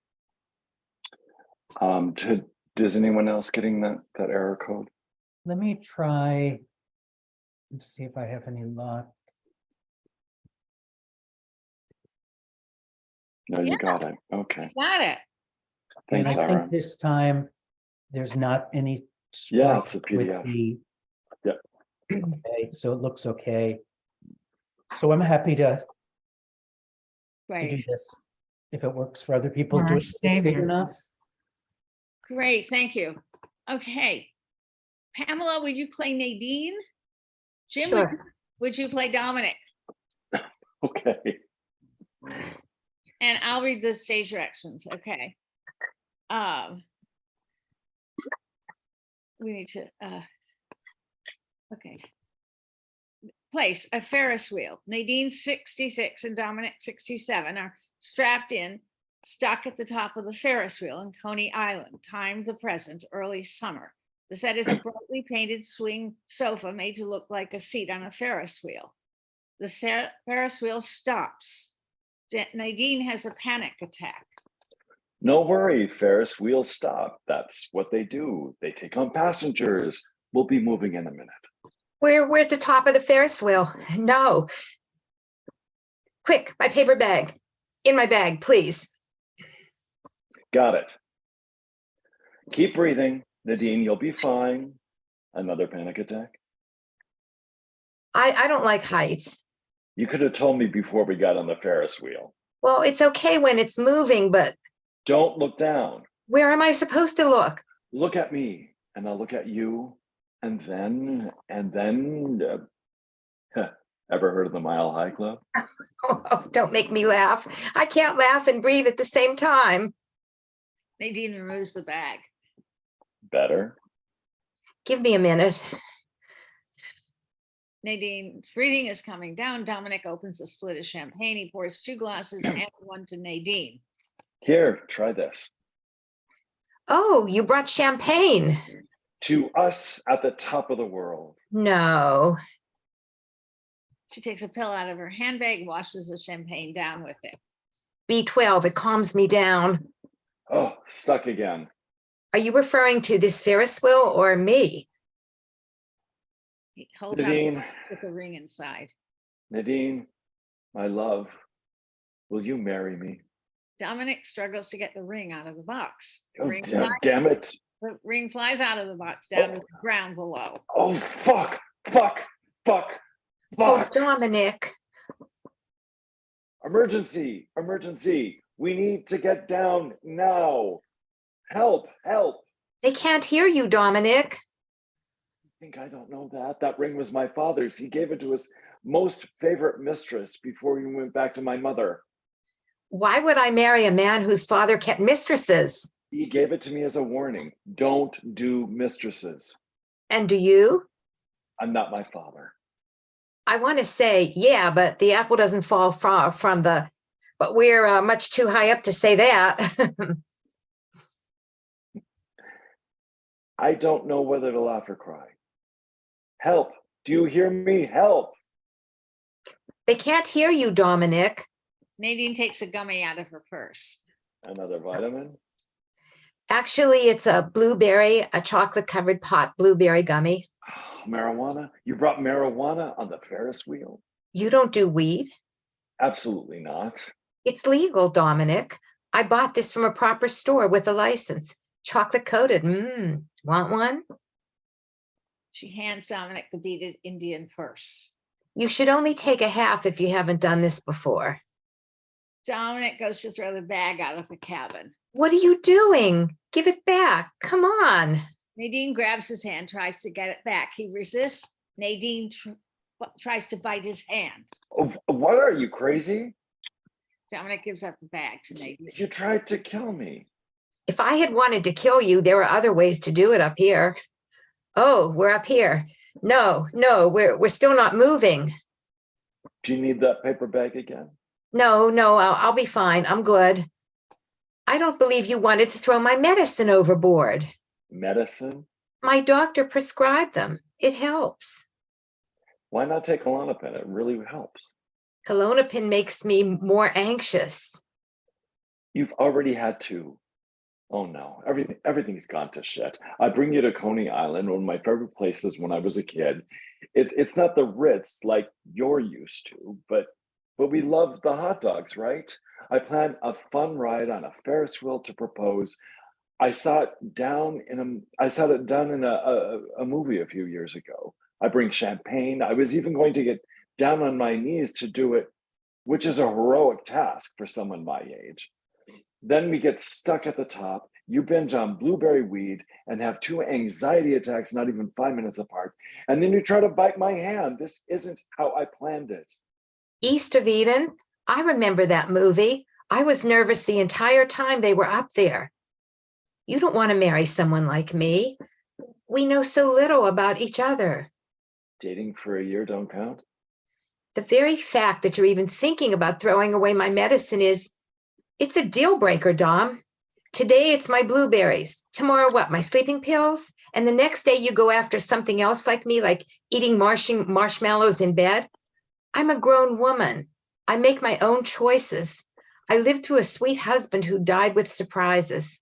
Is anyone else getting that error code? Let me try and see if I have any luck. No, you Yeah. got it. Okay. Got it. And Thanks, I Sarah. think this time there's not any. Yeah, it's a strike with PDF. the- Yep. Okay, so it looks okay. So I'm happy to do Great. this. If it works for other people, Our do it big savior. enough. Great. Thank you. Okay. Pamela, would you play Nadine? Jim, Sure. would you play Dominic? Okay. And I'll read the stage directions. Okay. We need to, okay. Place a Ferris wheel. Nadine 66 and Dominic 67 are strapped in, stuck at the top of the Ferris wheel in Coney Island. Time the present, early summer. The set is a brightly painted swing sofa made to look like a seat on a Ferris wheel. The Ferris wheel stops. Nadine has a panic attack. No worry, Ferris wheel stop. That's what they do. They take on passengers. We'll be moving in a minute. We're at the top of the Ferris wheel. No. Quick, my paper bag. In my bag, please. Got it. Keep breathing. Nadine, you'll be fine. Another panic attack? I don't like heights. You could have told me before we got on the Ferris wheel. Well, it's okay when it's moving, but Don't look down. where am I supposed to look? Look at me, and I'll look at you, and then, ever heard of the Mile High Club? Oh, don't make me laugh. I can't laugh and breathe at the same time. Nadine removes the bag. Better. Give me a minute. Nadine's breathing is coming down. Dominic opens a split of champagne. He pours 2 glasses and one to Nadine. Here, try this. Oh, you brought champagne. To us at the top of the world. No. She takes a pill out of her handbag, washes the champagne down with it. B12, it calms me down. Oh, stuck again. Are you referring to this Ferris wheel or me? He holds out the Nadine, box with the ring inside. Nadine, my love, will you marry me? Dominic struggles to get the ring out of the box. The Oh, ring damn it. The ring flies out of the box down to the ground below. Oh, fuck. Oh, Dominic. Emergency. We need to get down now. Help. They can't hear you, Dominic. I don't know that. That ring was my father's. He gave it to his most favorite mistress before he went back to my mother. Why would I marry a man whose father kept mistresses? He gave it to me as a warning. Don't do mistresses. And do you? I'm not my father. I want to say, yeah, but the apple doesn't fall from the, but we're much too high up to say that. I don't know whether to laugh or cry. Help. Do you hear me? Help. They can't hear you, Dominic. Nadine takes a gummy out of her purse. Another vitamin? Actually, it's a blueberry, a chocolate covered pot blueberry gummy. Marijuana? You brought marijuana on the Ferris wheel? You don't do weed? Absolutely not. It's legal, Dominic. I bought this from a proper store with a license. Chocolate coated. Want one? She hands Dominic the beaded Indian purse. You should only take a half if you haven't done this before. Dominic goes to throw the bag out of the cabin. What are you doing? Give it back. Come on. Nadine grabs his hand, tries to get it back. He resists. Nadine tries to bite his hand. Oh, what are you, crazy? Dominic gives up the bag to Nadine. You tried to kill me. If I had wanted to kill you, there are other ways to do it up here. Oh, we're up here. No, we're still not moving. Do you need that paper bag again? No, I'll be fine. I'm good. I don't believe you wanted to throw my medicine overboard. Medicine? My doctor prescribed them. It helps. Why not take Klonopin? It really helps. Klonopin makes me more anxious. You've already had two. Oh no, everything's gone to shit. I bring you to Coney Island, one of my favorite places when I was a kid. It's not the Ritz like you're used to, but we love the hot dogs, right? I planned a fun ride on a Ferris wheel to propose. I saw it done in a movie a few years ago. I bring champagne. I was even going to get down on my knees to do it, which is a heroic task for someone my age. Then we get stuck at the top. You binge on blueberry weed and have two anxiety attacks, not even 5 minutes apart. And then you try to bite my hand. This isn't how I planned it. East of Eden? I remember that movie. I was nervous the entire time they were up there. You don't want to marry someone like me. We know so little about each other. Dating for a year don't count? The very fact that you're even thinking about throwing away my medicine it's a deal breaker, Dom. Today it's my blueberries. Tomorrow what, my sleeping pills? And the next day you go after something else like me, like eating marshmallows in bed? I'm a grown woman. I make my own choices. I lived through a sweet husband who died with surprises.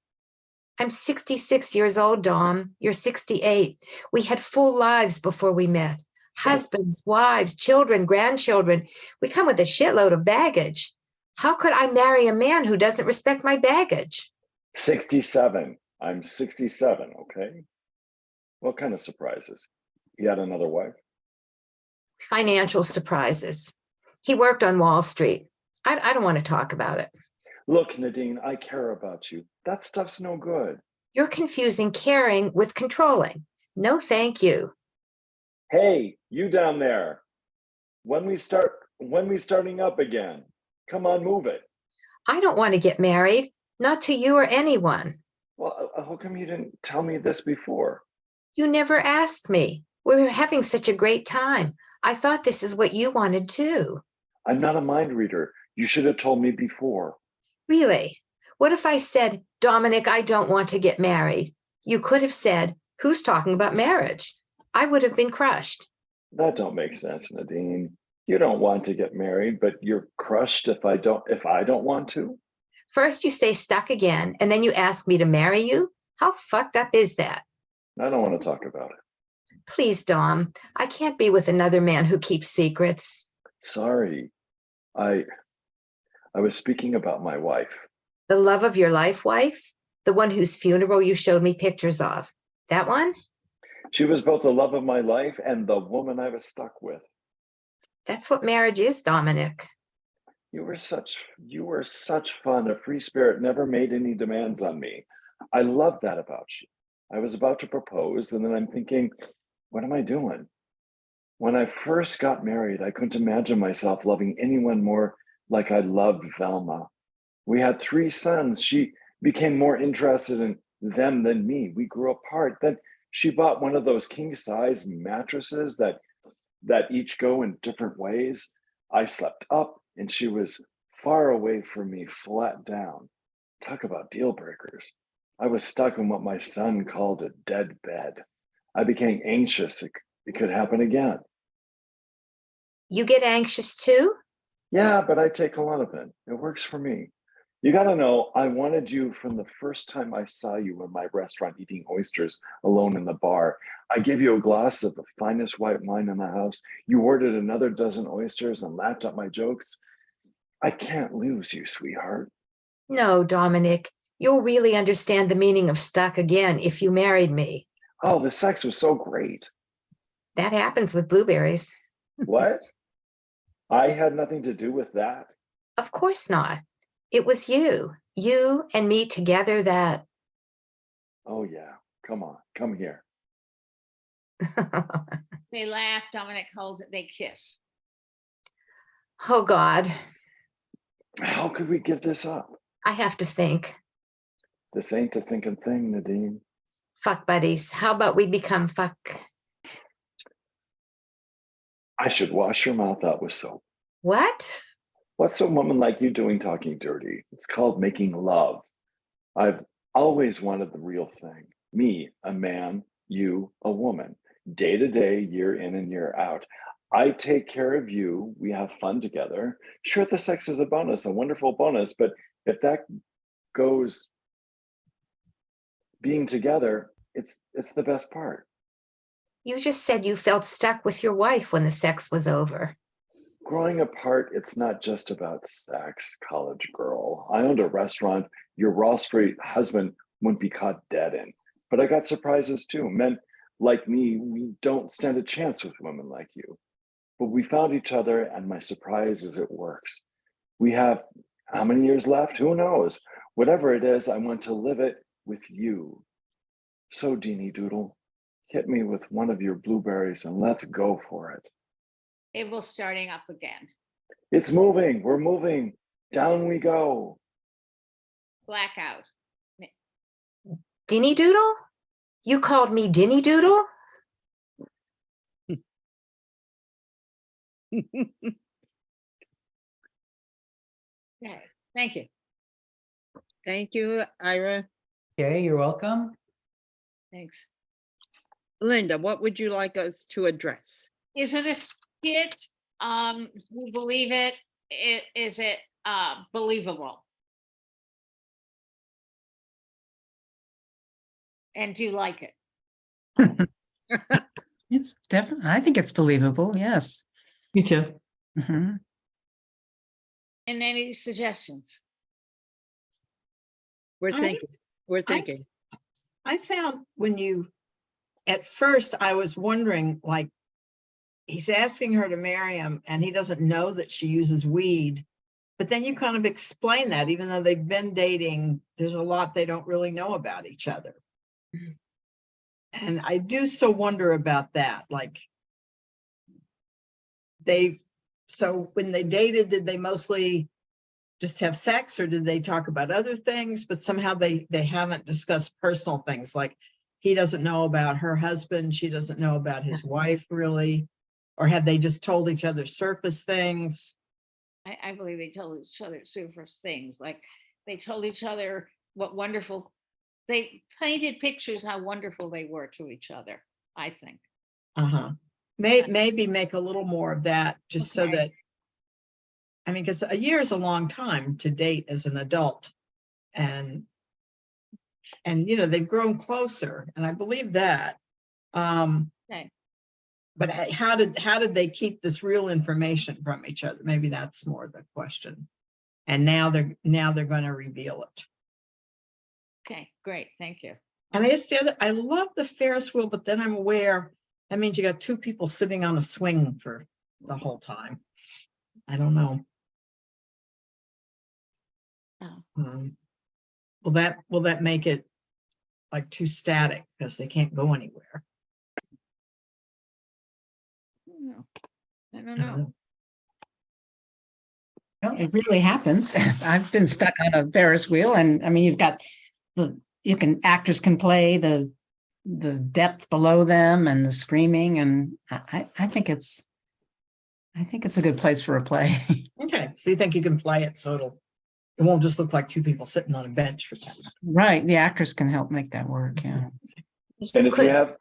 I'm 66 years old, Dom. You're 68. We had full lives before we met. Husbands, wives, children, grandchildren. We come with a shitload of baggage. How could I marry a man who doesn't respect my baggage? 67. I'm 67, okay? What kind of surprises? You had another wife? Financial surprises. He worked on Wall Street. I don't want to talk about it. Look, Nadine, I care about you. That stuff's no good. You're confusing caring with controlling. No, thank you. Hey, you down there. When we starting up again? Come on, move it. I don't want to get married, not to you or anyone. Well, how come you didn't tell me this before? You never asked me. We were having such a great time. I thought this is what you wanted too. I'm not a mind reader. You should have told me before. Really? What if I said, Dominic, I don't want to get married? You could have said, who's talking about marriage? I would have been crushed. That don't make sense, Nadine. You don't want to get married, but you're crushed if I don't want to. First you say stuck again, and then you ask me to marry you? How fucked up is that? I don't want to talk about it. Please, Dom, I can't be with another man who keeps secrets. Sorry. I was speaking about my wife. The love of your life, wife? The one whose funeral you showed me pictures of. That one? She was both the love of my life and the woman I was stuck with. That's what marriage is, Dominic. You were such fun. A free spirit, never made any demands on me. I love that about you. I was about to propose, and then I'm thinking, what am I doing? When I first got married, I couldn't imagine myself loving anyone more like I loved Velma. We had 3 sons. She became more interested in them than me. We grew apart. Then she bought one of those king-size mattresses that each go in different ways. I slept up and she was far away from me, flat down. Talk about deal breakers. I was stuck in what my son called a dead bed. I became anxious. It could happen again. You get anxious too? Yeah, but I take Klonopin. It works for me. You got to know, I wanted you from the first time I saw you in my restaurant eating oysters alone in the bar. I gave you a glass of the finest white wine in the house. You ordered another dozen oysters and laughed at my jokes. I can't lose you, sweetheart. No, Dominic, you'll really understand the meaning of stuck again if you married me. Oh, the sex was so great. That happens with blueberries. What? I had nothing to do with that. Of course not. It was you and me together that. Oh, yeah. Come on, come here. They laugh, Dominic holds it, they kiss. Oh God, How could we give this up? I have to think. This ain't a thinking thing, Nadine. Fuck buddies. How about we become fuck? I should wash your mouth out with soap. What? What's a woman like you doing talking dirty? It's called making love. I've always wanted the real thing. Me, a man, you, a woman. Day to day, year in and year out. I take care of you. We have fun together. Sure, the sex is a bonus, a wonderful bonus, but if that goes being together, it's the best part. You just said you felt stuck with your wife when the sex was over. Growing apart, it's not just about sex, college girl. I owned a restaurant your Wall Street husband wouldn't be caught dead in. But I got surprises too. Men like me, we don't stand a chance with women like you. But we found each other, and my surprise is it works. We have how many years left? Who knows? Whatever it is, I want to live it with you. So, Deanie Doodle, hit me with one of your blueberries and let's go for it. It will starting up again. It's moving. We're moving. Down we go. Blackout. Dinny Doodle? You called me Dinny Doodle? Okay, thank you. Thank you, Ira. Okay, you're welcome. Thanks. Linda, what would you like us to address? Is it a skit? Do you believe it? Is it believable? And do you like it? It's definitely, I think it's believable, yes. Me too. Mhm. And any suggestions? We're I- thinking, we're thinking. I found at first I was wondering, like, he's asking her to marry him and he doesn't know that she uses weed. But then you kind of explain that even though they've been dating, there's a lot they don't really know about each other. And I do still wonder about that. Like, so when they dated, did they mostly just have sex or did they talk about other things? But somehow they haven't discussed personal things. Like, he doesn't know about her husband. She doesn't know about his wife really. Or have they just told each other surface things? I believe they told each other super things, like they told each other what wonderful, they painted pictures how wonderful they were to each other, I think. Uh-huh. Maybe make a little more of that, just so Okay. that, I mean, because a year is a long time to date as an adult. And they've grown closer, and I believe that. Okay. But how did they keep this real information from each other? Maybe that's more the question. And now they're going to reveal it. Okay, great, thank you. And I guess I love the Ferris wheel, but then I'm aware that means you got 2 people sitting on a swing for the whole time. I don't know. Oh. Will that make it like too static because they can't go anywhere. I don't know. Well, it really happens. I've been stuck on a Ferris wheel, and I mean, you've got actors can play the depth below them and the screaming, and I think it's a good place for a play. Okay, so you think you can play it so it won't just look like two people sitting on a bench for 10 minutes. Right, the actors can help make that work, yeah. And if you have,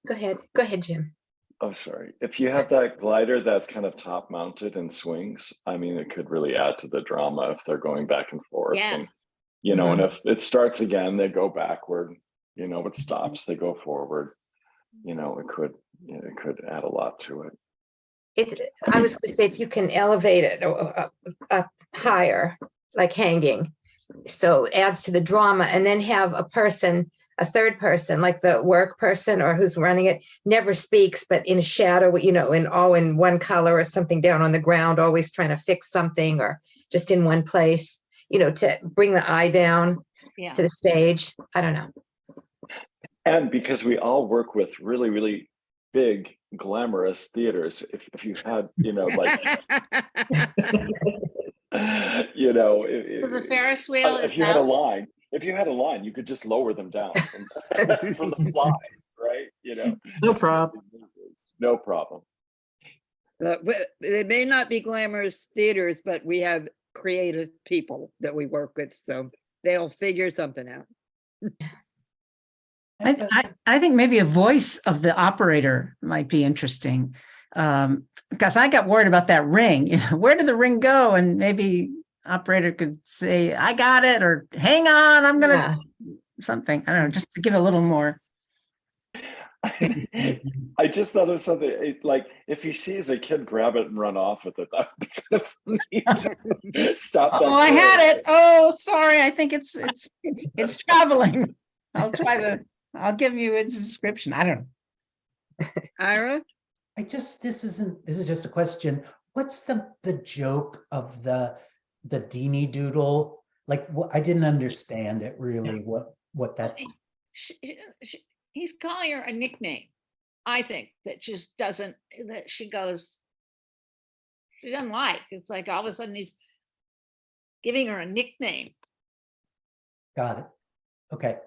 Go ahead, Jim. oh, sorry, if you have that glider that's kind of top mounted and swings, I mean, it could really add to the drama if they're going back and forth. Yeah. And, you know, and if it starts again, they go backward, you know, it stops, they go forward, you know, it could add a lot to it. I was gonna say, if you can elevate it up higher, like hanging, so it adds to the drama, and then have a third person, like the work person or who's running it, never speaks, but in shadow, you know, in one color or something down on the ground, always trying to fix something, or just in one place, you know, to bring the eye down Yeah. to the stage. I don't know. And because we all work with really, really big, glamorous theaters, if you had, you know, like, you know, The Ferris wheel if is you had a out. line, you could just lower them down from the fly, right? You know, No problem. no problem. They may not be glamorous theaters, but we have creative people that we work with, so they'll figure something out. I think maybe a voice of the operator might be interesting. Because I got worried about that ring. You know, where did the ring go? And maybe operator could say, I got it, or hang on, I'm gonna something. I don't know, just to give a little more. I just thought of something like if he sees a kid grab it and run off with it, that would be kind of neat. Stop that. Oh, I had it. Oh, sorry. I think it's traveling. I'll give you its description. I don't know. Ira? this is just a question. What's the joke of the Deanie Doodle? Like, I didn't understand it really, what that. He's calling her a nickname. I think that she doesn't like. It's like all of a sudden he's giving her a nickname. Got it. Okay.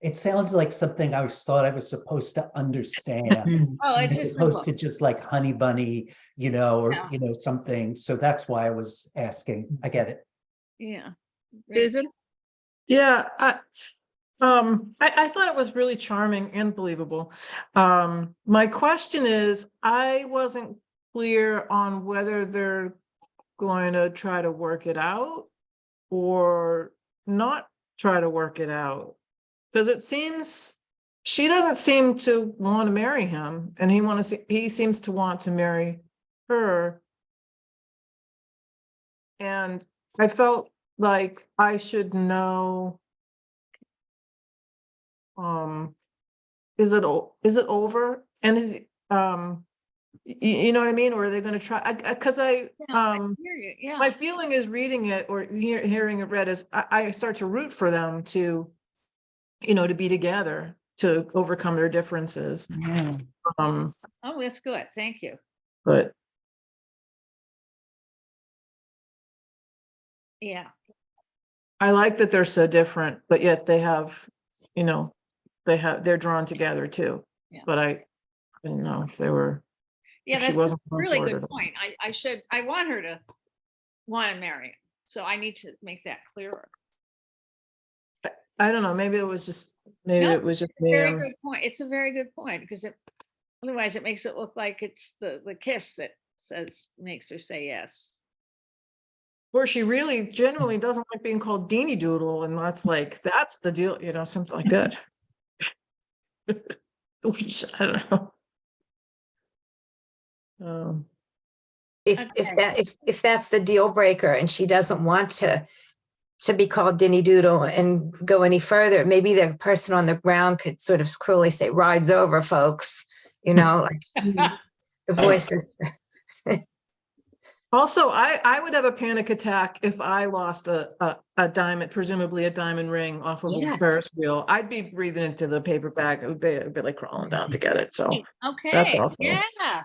It sounds like something I thought I was supposed to understand. Oh, it's As just opposed to just like Honey Bunny, you know, or, Yeah. you know, something. So that's why I was asking. I get it. yeah. Susan? Yeah, I thought it was really charming and believable. My question is, I wasn't clear on whether they're going to try to work it out or not try to work it out. Because it seems she doesn't seem to want to marry him, and he seems to want to marry her. And I felt like I should know. Is it over? And is you know what I mean? Or are they going to try? Because I hear you. Yeah. my feeling is reading it or hearing it read is I start to root for them to, you know, to be together, to overcome their differences. Yeah. Oh, that's good. Thank you. But Yeah. I like that they're so different, but yet they have, you know, they're drawn together too. Yeah. But I didn't know if they were. Yeah, if she that's a wasn't going really for it good at all. point. I want her to want to marry him. So I need to make that clearer. I don't know. Maybe it was just No, me. Very good point. It's a very good point because otherwise it makes it look like it's the kiss that makes her say yes. Or she really generally doesn't like being called Deanie Doodle, and that's the deal, you know, something like that. Which I don't know. If that's the deal breaker and she doesn't want to be called Dinny Doodle and go any further, maybe the person on the ground could sort of cruelly say, rides over, folks, you know, like the voices. Also, I would have a panic attack if I lost a diamond, presumably a diamond ring off of a Yes. Ferris wheel. I'd be breathing into the paper bag. I'd be like crawling down to get it. So that's Okay, awesome. yeah,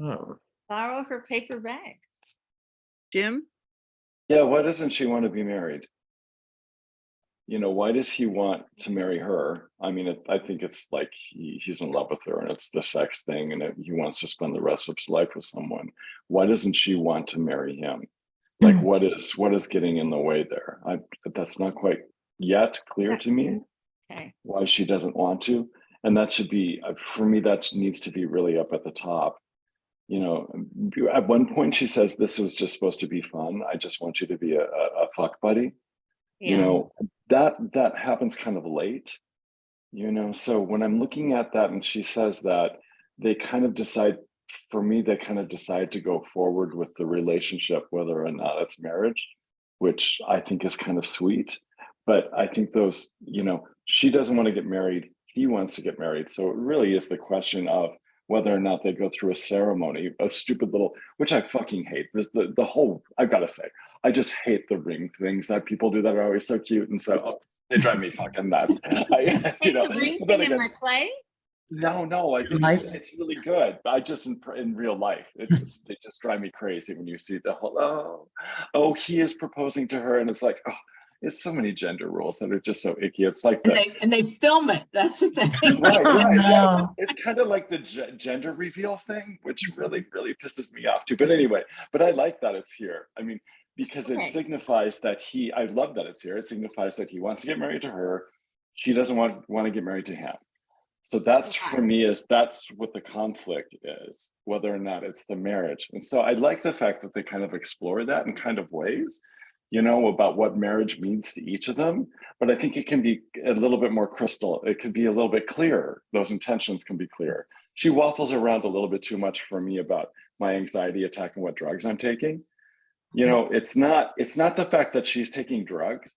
Oh. borrow her paper bag. Jim? Yeah, why doesn't she want to be married? You know, why does he want to marry her? I mean, I think it's like he's in love with her and it's the sex thing and he wants to spend the rest of his life with someone. Why doesn't she want to marry him? Like, what is getting in the way there? That's not quite yet clear to me Okay, why she doesn't want to. And that should be, for me, that needs to be really up at the top. You know, at one point she says, this was just supposed to be fun. I just want you to be a fuck buddy. You yeah, know, that happens kind of late, you know. So when I'm looking at that and she says that, they kind of decide, for me, they kind of decide to go forward with the relationship, whether or not it's marriage, which I think is kind of sweet. But I think those, you know, she doesn't want to get married, he wants to get married. So it really is the question of whether or not they go through a ceremony, a stupid little, which I fucking hate. There's the whole, I've got to say, I just hate the ring things that people do that are always so cute and so they drive me fucking nuts. I, you take know, the ring but then thing in again, my play. no, I think it's really good. I just in real life, they just drive me crazy when you see the whole he is proposing to her, and it's like, oh, it's so many gender rules that are just so icky. It's like And they film it. That's the thing. right, Oh, right. Yeah. no. It's kind of like the gender reveal thing, which really, really pisses me off too. But anyway, but I like that it's here. I mean, because it Okay. signifies that I love that it's here. It signifies that he wants to get married to her. She doesn't want to get married to him. So that's Okay. for me that's what the conflict is, whether or not it's the marriage. And so I like the fact that they kind of explore that in kind of ways, you know, about what marriage means to each of them. But I think it can be a little bit more crystal. It could be a little bit clearer. Those intentions can be clear. She waffles around a little bit too much for me about my anxiety attack and what drugs I'm taking. You know, it's not the fact that she's taking drugs,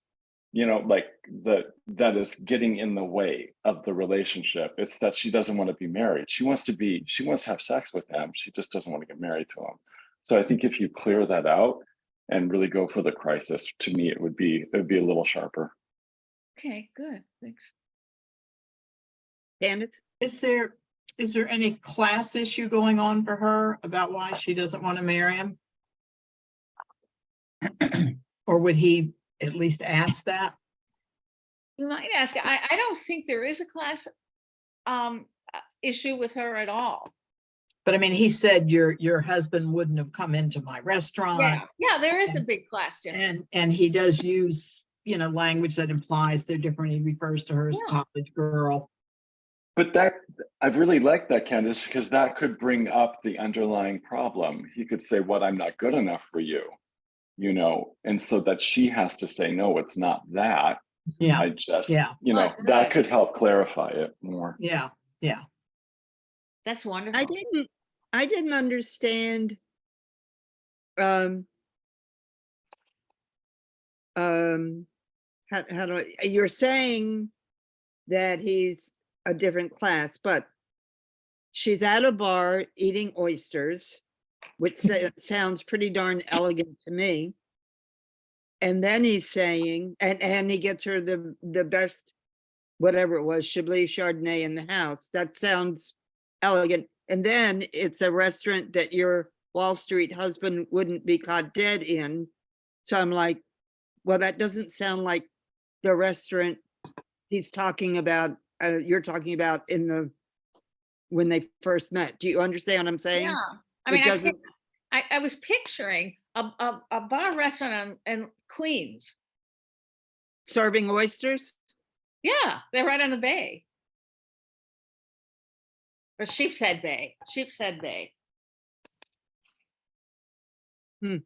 you know, like that is getting in the way of the relationship. It's that she doesn't want to be married. She wants to have sex with him. She just doesn't want to get married to him. So I think if you clear that out and really go for the crisis, to me, it would be a little sharper. Okay, good, thanks. Candace? Is there any class issue going on for her about why she doesn't want to marry him? Or would he at least ask that? You might ask, I don't think there is a class issue with her at all. But I mean, he said your husband wouldn't have come into my restaurant. Yeah, there is a big class difference. And he does use, you know, language that implies they're different. He refers to her as Yeah. college girl. But I really like that, Candace, because that could bring up the underlying problem. He could say, "What, I'm not good enough for you," you know, and so that she has to say, "No, it's not that." Yeah, I just, yeah. you know, Oh, that good. could help clarify it more. yeah. That's wonderful. I didn't understand how do you're saying that he's a different class, but she's at a bar eating oysters, which sounds pretty darn elegant to me. And then he's saying, and he gets her the best, whatever it was, Chablis Chardonnay in the house. That sounds elegant. And then it's a restaurant that your Wall Street husband wouldn't be caught dead in. So I'm like, well, that doesn't sound like the restaurant he's talking about, you're talking about when they first met. Do you understand what I'm saying? Yeah, I It mean, doesn't- I was picturing a bar restaurant in Queens. Serving oysters? Yeah, they're right on the bay. Or Sheepshead Bay. Hmm.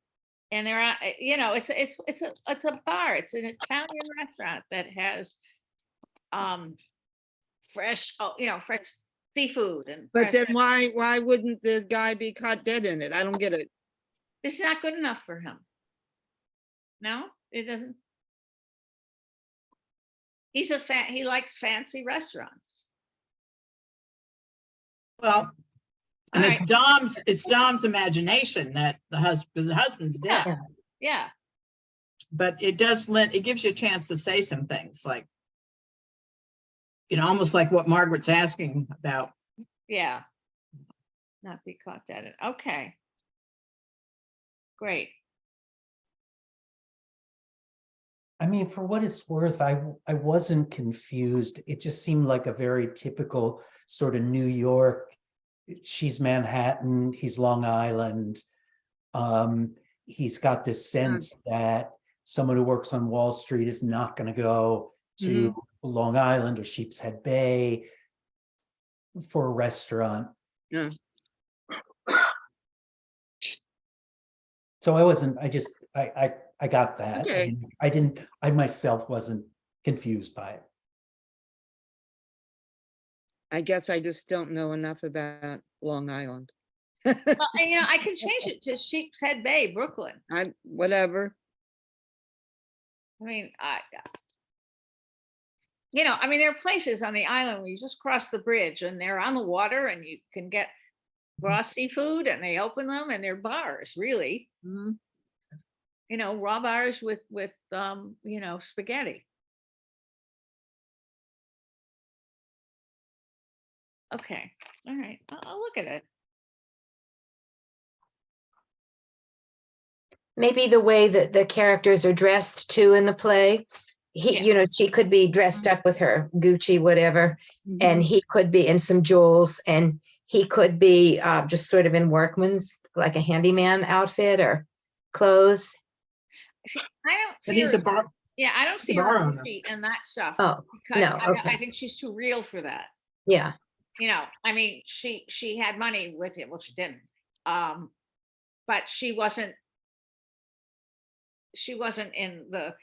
And they're on, you know, it's a bar. It's an Italian restaurant that has fresh, fresh seafood and. But fresh- then why wouldn't the guy be caught dead in it? I don't get it. It's not good enough for him. No, it doesn't. He likes fancy restaurants. Well, And All it's right. Dom's imagination that because the husband's dead. Yeah. Yeah, But it it gives you a chance to say some things like, almost like what Margaret's asking about. yeah. Not be caught dead. Okay. Great. I mean, for what it's worth, I wasn't confused. It just seemed like a very typical sort of New York. She's Manhattan, he's Long Island. He's got this sense that someone who works on Wall Street is not going to go to Long Island or Sheepshead Bay for a restaurant. Yeah. So I got that. Okay. I myself wasn't confused by it. I guess I just don't know enough about Long Island. Well, and, I can change it to Sheepshead Bay, Brooklyn. Whatever. I mean, there are places on the island where you just cross the bridge and they're on the water and you can get raw seafood and they open them and they're bars, really. Raw bars with spaghetti. Okay, all right, I'll look at it. Maybe the way that the characters are dressed too in the play. Yeah. She could be dressed up with her Gucci, whatever, and he could be in some jewels, and he could be just sort of in workman's, like a handyman outfit or clothes. See, I don't But see he's her. a bar. Yeah, I don't see bar her owner. Gucci and that stuff. Oh, Because no, I okay. think she's too real for that. Yeah. I mean, she had money with it. Well, she didn't. But she wasn't in the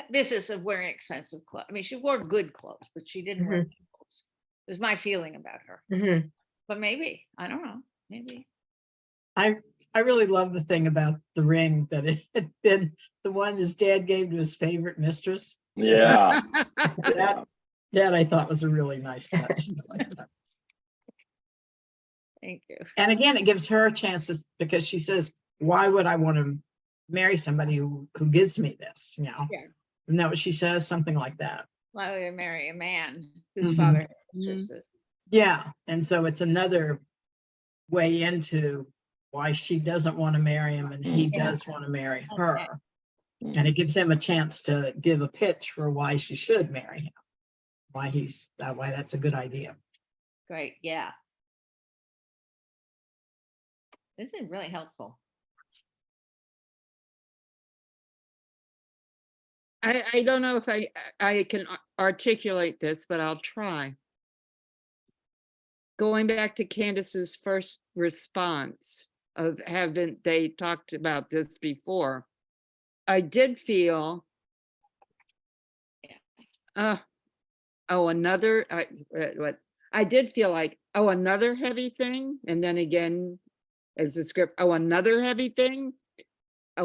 business of wearing expensive clothes. I mean, she wore good clothes, but she didn't wear good clothes. Is my feeling about her. But maybe, I don't know, maybe. I really love the thing about the ring that it had been the one his dad gave to his favorite mistress. Yeah. That I thought was a really nice touch. Thank you. And again, it gives her a chance because she says, why would I want to marry somebody who gives me this? Yeah. Isn't that what she says? Something like that. Why would I marry a man whose father had mistresses? Yeah. And so it's another way into why she doesn't want to marry him and he does want to marry her. And it gives him a chance to give a pitch for why she should marry him. Why that's a good idea. Great, yeah. This is really helpful. I don't know if I can articulate this, but I'll try. Going back to Candace's first response of haven't they talked about this before? I did feel, another heavy thing, and then again, as the script, another heavy thing. I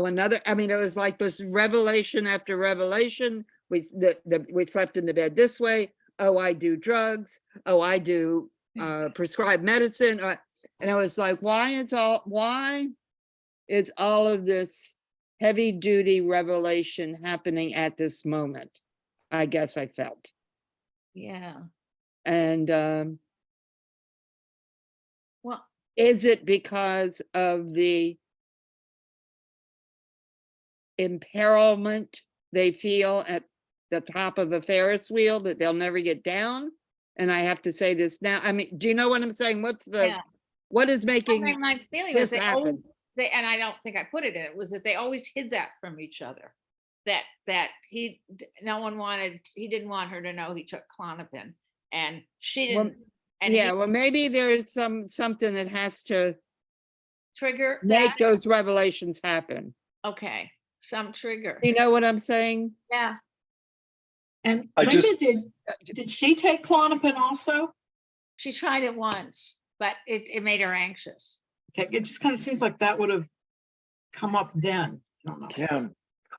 mean, it was like this revelation after revelation. We slept in the bed this way. Oh, I do drugs. Oh, I do prescribed medicine. And I was like, why is all of this heavy duty revelation happening at this moment? I guess I felt. Yeah. And well, is it because of the imperilment they feel at the top of a Ferris wheel that they'll never get down? And I have to say this now. I mean, do you know what I'm saying? What is making my feeling this was happen? and I don't think I put it in it, was that they always hid that from each other. That he didn't want her to know he took Klonopin, and she didn't. Well, maybe there's something that has to trigger make those revelations happen. Okay, some trigger. You know what I'm saying? Yeah. And did she take Klonopin also? She tried it once, but it made her anxious. Okay, it just kind of seems like that would have come up then. I don't know. Yeah,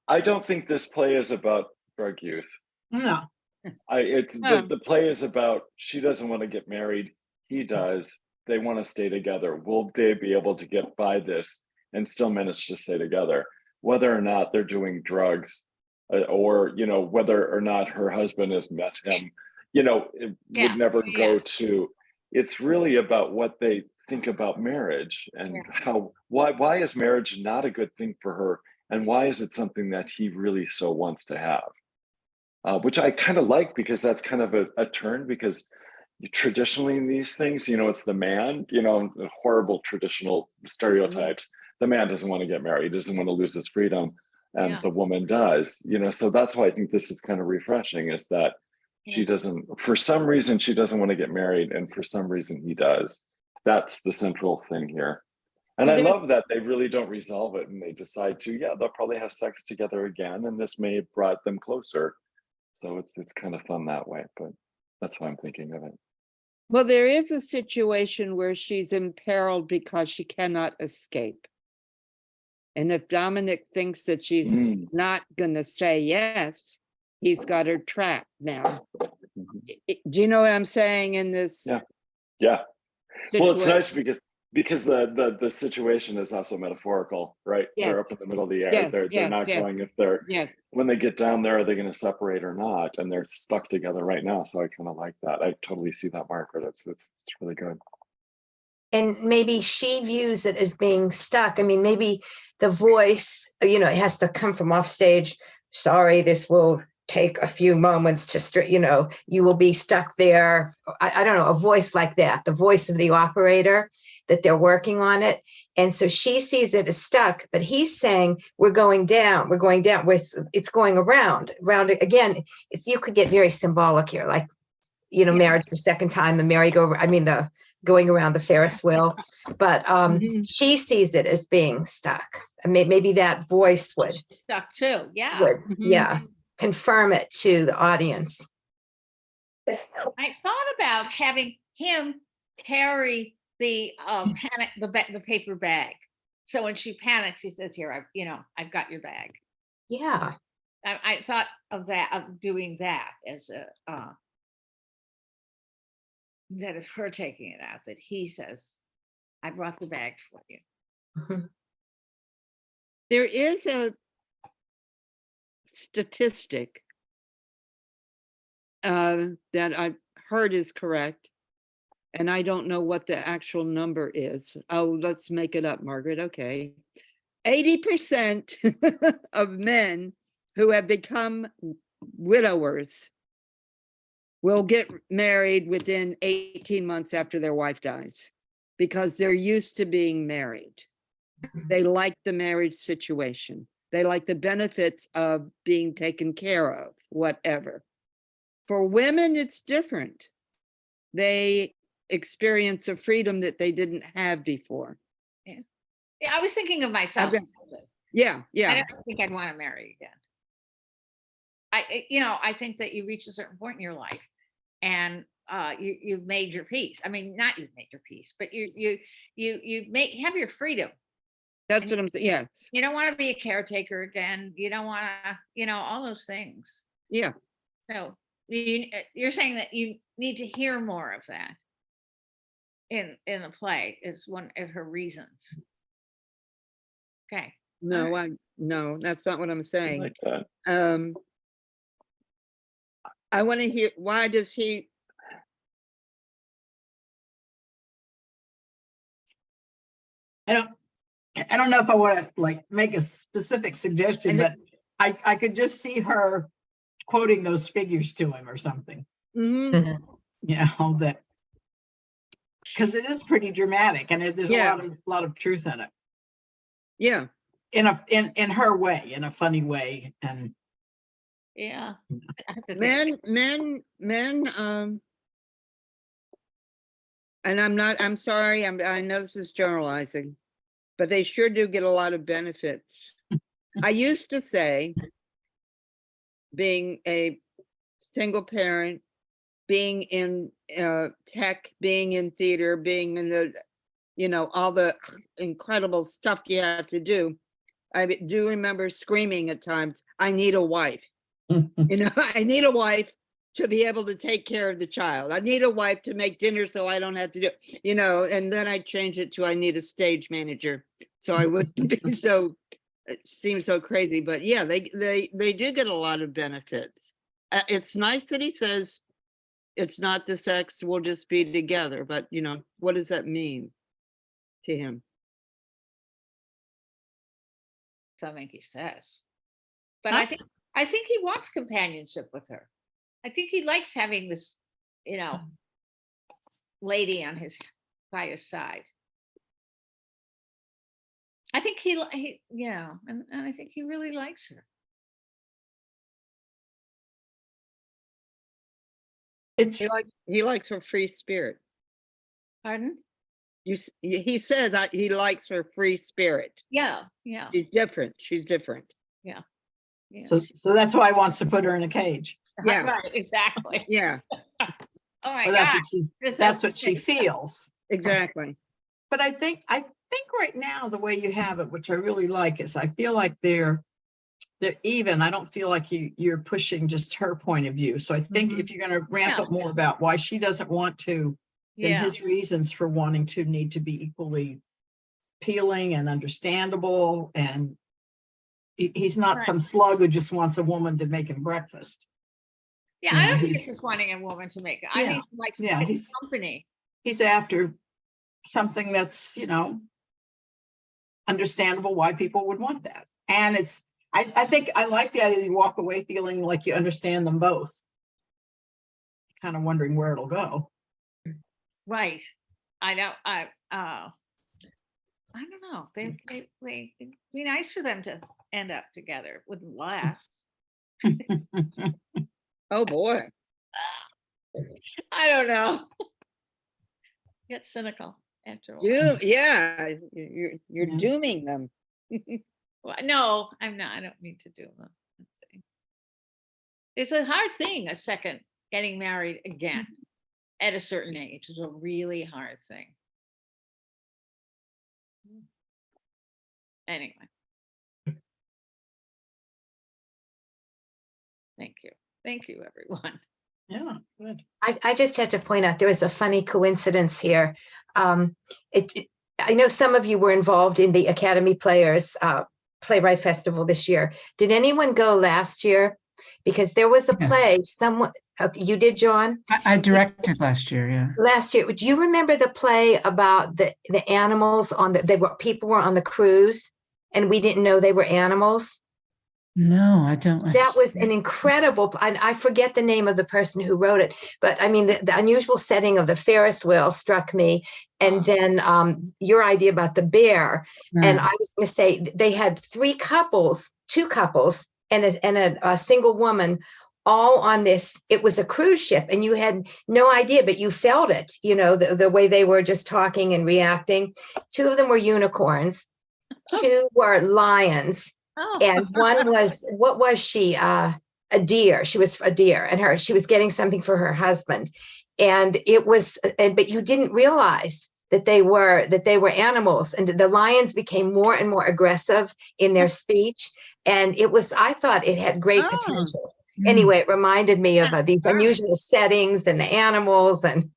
I don't think this play is about drug use. No. The play is about she doesn't want to get married. he does, they want to stay together. Will they be able to get by this and still manage to stay together? Whether or not they're doing drugs, or, you know, whether or not her husband has met him, you know, it Yeah, would never yeah. go to, it's really about what they think about marriage and how, why is marriage not a good thing for her? And why is it something that he really so wants to have? Which I kind of like, because that's kind of a turn, because traditionally in these things, you know, it's the man, you know, the horrible traditional stereotypes. The man doesn't want to get married, doesn't want to lose his freedom, and Yeah. the woman does, you know. So that's why I think this is kind of refreshing, is that she Yeah. doesn't, for some reason, she doesn't want to get married, and for some reason he does. That's the central thing here. And Well, I there's- love that they really don't resolve it, and they decide to, yeah, they'll probably have sex together again, and this may have brought them closer. So it's kind of fun that way, but that's why I'm thinking of it. Well, there is a situation where she's imperiled because she cannot escape. And if Dominic thinks that she's Mm. not gonna say yes, he's got her trapped now. Mhm. Do you know what I'm saying in this? Yeah. Yeah. Well, it's nice situation? because the situation is also metaphorical, right? They're Yes. up in the middle of the air. Yes, They're yes, not yes. going, if they're, Yes, when they get down there, are they going to separate or not? And they're stuck together right now. So I kind of like that. I totally see that, Margaret. It's really good. And maybe she views it as being stuck. I mean, maybe the voice, you know, it has to come from off stage. Sorry, this will take a few moments to, you know, you will be stuck there. I don't know, a voice like that, the voice of the operator, that they're working on it. And so she sees it as stuck, but he's saying, we're going down, it's going around again. You could get very symbolic here, like, you know, Yeah. marriage the second time, the merry-go-round, I mean, the going around the Ferris wheel, but Mhm. she sees it as being stuck. And maybe that voice would, Stuck too, yeah. Mhm. yeah, confirm it to the audience. I thought about having him carry the panic, the paper bag. So when she panics, he says, "Here, I've got your bag." Yeah, I thought of that, of doing that as a instead of her taking it out, that he says, "I brought the bag for you." Mhm. There is a statistic that I've heard is correct, and I don't know what the actual number is. Oh, let's make it up, Margaret. Okay. 80% of men who have become widowers will get married within 18 months after their wife dies, because they're used to being married. They like the marriage situation. They like the benefits of being taken care of, whatever. For women, it's different. They experience a freedom that they didn't have before. Yeah, I was thinking of myself. bet- Yeah, I yeah, don't think I'd want to marry again. I think that you reach a certain point in your life, and you've made your peace. I mean, not you've made your peace, but you have your freedom. that's what I'm saying. Yeah, You don't want to be a caretaker again. You don't want to, all those things. yeah. So you're saying that you need to hear more of that in the play is one of her reasons. Okay. No, that's not what I'm I saying. like that. I want to hear, why does he? I don't know if I want to like make a specific suggestion, And but I could just see her quoting those figures to him or something. Mhm. You know, that, because it is pretty dramatic, and there's Yeah. a lot of truth in it, Yeah, in her way, in a funny way. And Yeah. I have to think. men, and I'm sorry, I know this is generalizing, but they sure do get a lot of benefits. I used to say, being a single parent, being in tech, being in theater, being in the, all the incredible stuff you have to do. I do remember screaming at times, I need a wife. I need a wife to be able to take care of the child. I need a wife to make dinner so I don't have to do, and then I change it to I need a stage manager. So I wouldn't be so, it seems so crazy, but yeah, they do get a lot of benefits. It's nice that he says it's not the sex, we'll just be together, but what does that mean to him? Something he says. But Huh? I think he wants companionship with her. I think he likes having this, lady by his side. I think he and I think he really likes her. It's, He likes her free spirit. Pardon? He said that he likes her free spirit. Yeah. She's different. She's different. Yeah. so that's why he wants to put her in a cage. Yeah. Right, exactly. Yeah, Oh my Or God. that's what she feels. exactly. But I think right now, the way you have it, which I really like, is I feel like they're even. I don't feel like you're pushing just her point of view. So I think if you're going to ramp up more about why she doesn't want to, then Yeah. his reasons for wanting to need to be equally appealing and understandable. And he's not some slug who just wants a woman to make him breakfast. Yeah, I don't think he's just wanting a woman to make it. I think he likes he's company. He's after something that's, understandable why people would want that. And I think I like the idea that you walk away feeling like you understand them both. Kind of wondering where it'll go. Right. I don't know. They it'd be nice for them to end up together. Wouldn't last. Oh boy. I don't know. Get cynical after a while. Yeah, you're dooming them. Well, no, I'm not. I don't need to do them. It's a hard thing, getting married again at a certain age is a really hard thing. Anyway. Thank you. Thank you, everyone. Yeah, good. I just had to point out, there was a funny coincidence here. I know some of you were involved in the Academy Players Playwright Festival this year. Did anyone go last year? Because there was a play, you did, John? I directed last year, yeah. Last year, do you remember the play about the animals people were on the cruise and we didn't know they were animals? No, I don't. That was an incredible, I forget the name of the person who wrote it, but I mean, the unusual setting of the Ferris wheel struck me. And then your idea about the bear. And I was going to say, they had two couples and a single woman all on this. It was a cruise ship and you had no idea, but you felt it, the way they were just talking and reacting. Two of them were unicorns. Two were lions. Oh. And one was, what was she? A deer. She was a deer, and she was getting something for her husband. And it was, but you didn't realize that they were animals. And the lions became more and more aggressive in their speech. And I thought it had great potential. Anyway, it reminded me of these unusual settings and the animals. And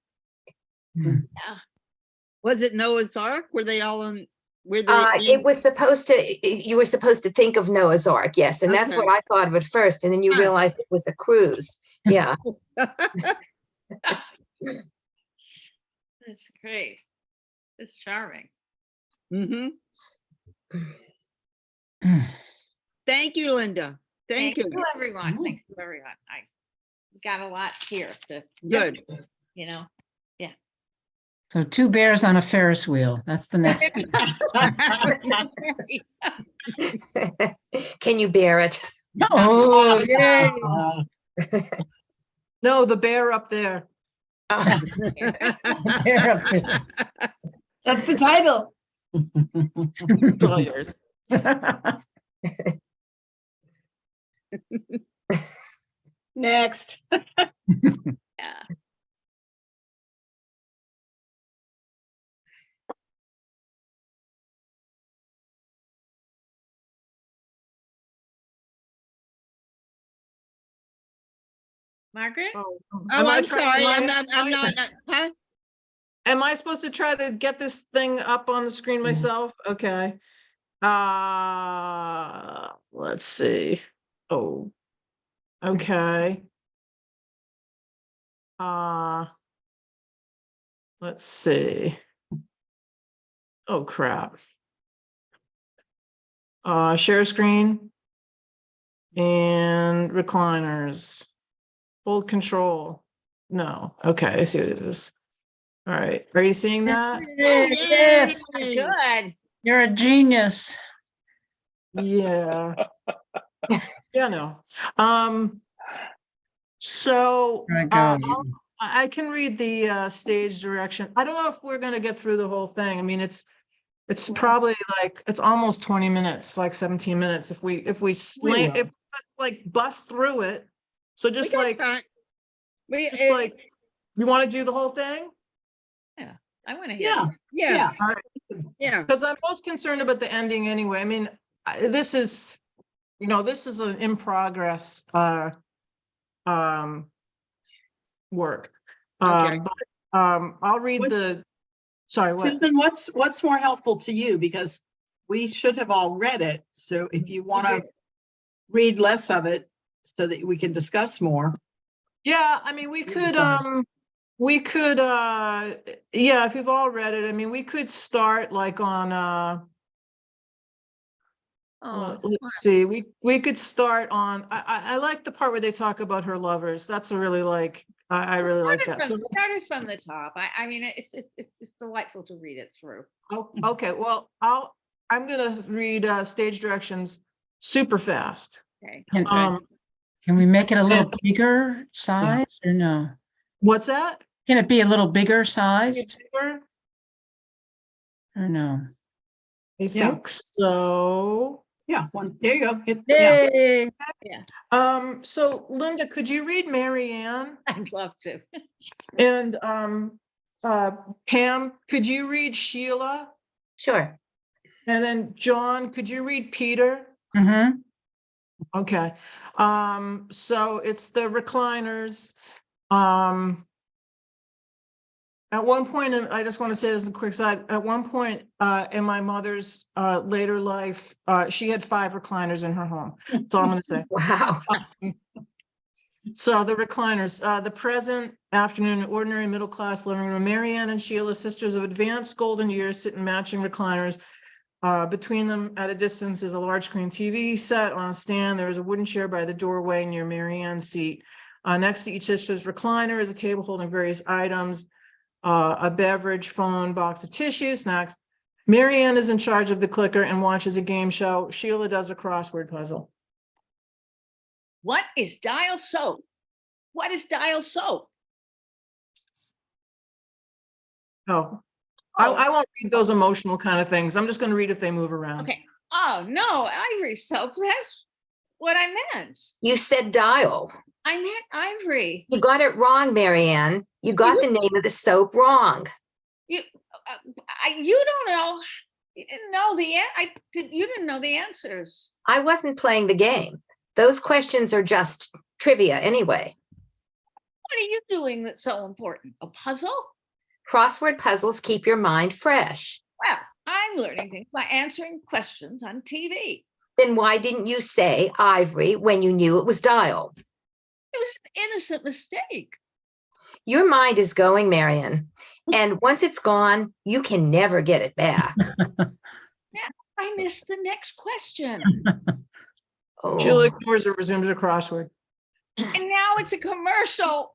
Was it Noah's Ark? Were they all in? It was you were supposed to think of Noah's Ark, yes. And that's what I thought of at first. And then you realized it was a cruise. Yeah. That's great. It's charming. Mm-hmm. Thank you, Linda. Thank you. Everyone. Thank you, everyone. I got a lot here to, Good. So 2 bears on a Ferris wheel. That's the next. Can you bear it? Oh, yay. No, the bear up there. Bear up there. That's the title. It's all yours. Next. yeah. Margaret? Oh, Oh, am I I'm trying- sorry. am I'm I- not, huh? Am I supposed to try to get this thing up on the screen myself? Okay. Let's see. Oh, okay. Let's see. Oh, crap. Share screen and recliners. Hold control. No. Okay, I see what it is. All right. Are you seeing that? Yes, Yay! Good. you're a genius. Yeah. Yeah, no. So There I go. I can read the stage direction. I don't know if we're gonna get through the whole thing. I mean, it's probably like, it's almost 20 minutes, like 17 minutes if we will. if let's like bust through it. So We just got like, time. just like, you want to do the whole thing? I want to hear. Yeah, Yeah, yeah. yeah. Because I'm most concerned about the ending anyway. I mean, this is, this is an in progress work. Okay. But I'll read What- the, sorry, what? Susan, what's more helpful to you? Because we should have all read it. So if you want to read less of it so that we can discuss more. Yeah, I mean, we could, yeah, if you've all read it, I mean, we could start like on, Oh, let's see, we could start on, I like the part where they talk about her lovers. That's a really like, I really like that. So, started from the top. I mean, it's delightful to read it through. okay, well, I'm gonna read stage directions super fast. Okay. Can we make it a little bigger size or no? What's that? Can it be a little bigger sized or no? I think so. Yeah, there you go. Yeah. Yay. So Linda, could you read Mary Ann? I'd love to. And Pam, could you read Sheila? Sure. And then John, could you read Peter? Mm-hmm. Okay. So it's the recliners. At one point, and I just want to say this as a quick side, at one point in my mother's later life, she had 5 recliners in her home. That's all I'm going to say. Wow. So the recliners, the present afternoon, ordinary middle class living room, Mary Ann and Sheila, sisters of advanced golden years, sit in matching recliners. Between them at a distance is a large screen TV set on a stand. There is a wooden chair by the doorway near Mary Ann's seat. Next to each sister's recliner is a table holding various items, a beverage, phone, box of tissue, snacks. Mary Ann is in charge of the clicker and watches a game show. Sheila does a crossword puzzle. What is dial soap? What is dial soap? Oh, I won't read those emotional kind of things. I'm just going to read if they move around. Okay. Oh, no, ivory soap. That's what I meant. You said dial. I meant ivory. You got it wrong, Marianne. You got the name of the soap wrong. You don't know. You didn't know you didn't know the answers. I wasn't playing the game. Those questions are just trivia anyway. What are you doing that's so important? A puzzle? Crossword puzzles keep your mind fresh. Well, I'm learning things by answering questions on TV. Then why didn't you say ivory when you knew it was dial? It was an innocent mistake. Your mind is going, Marion. And once it's gone, you can never get it back. I missed the next question. Oh. Sheila ignores or resumes her crossword. And now it's a commercial.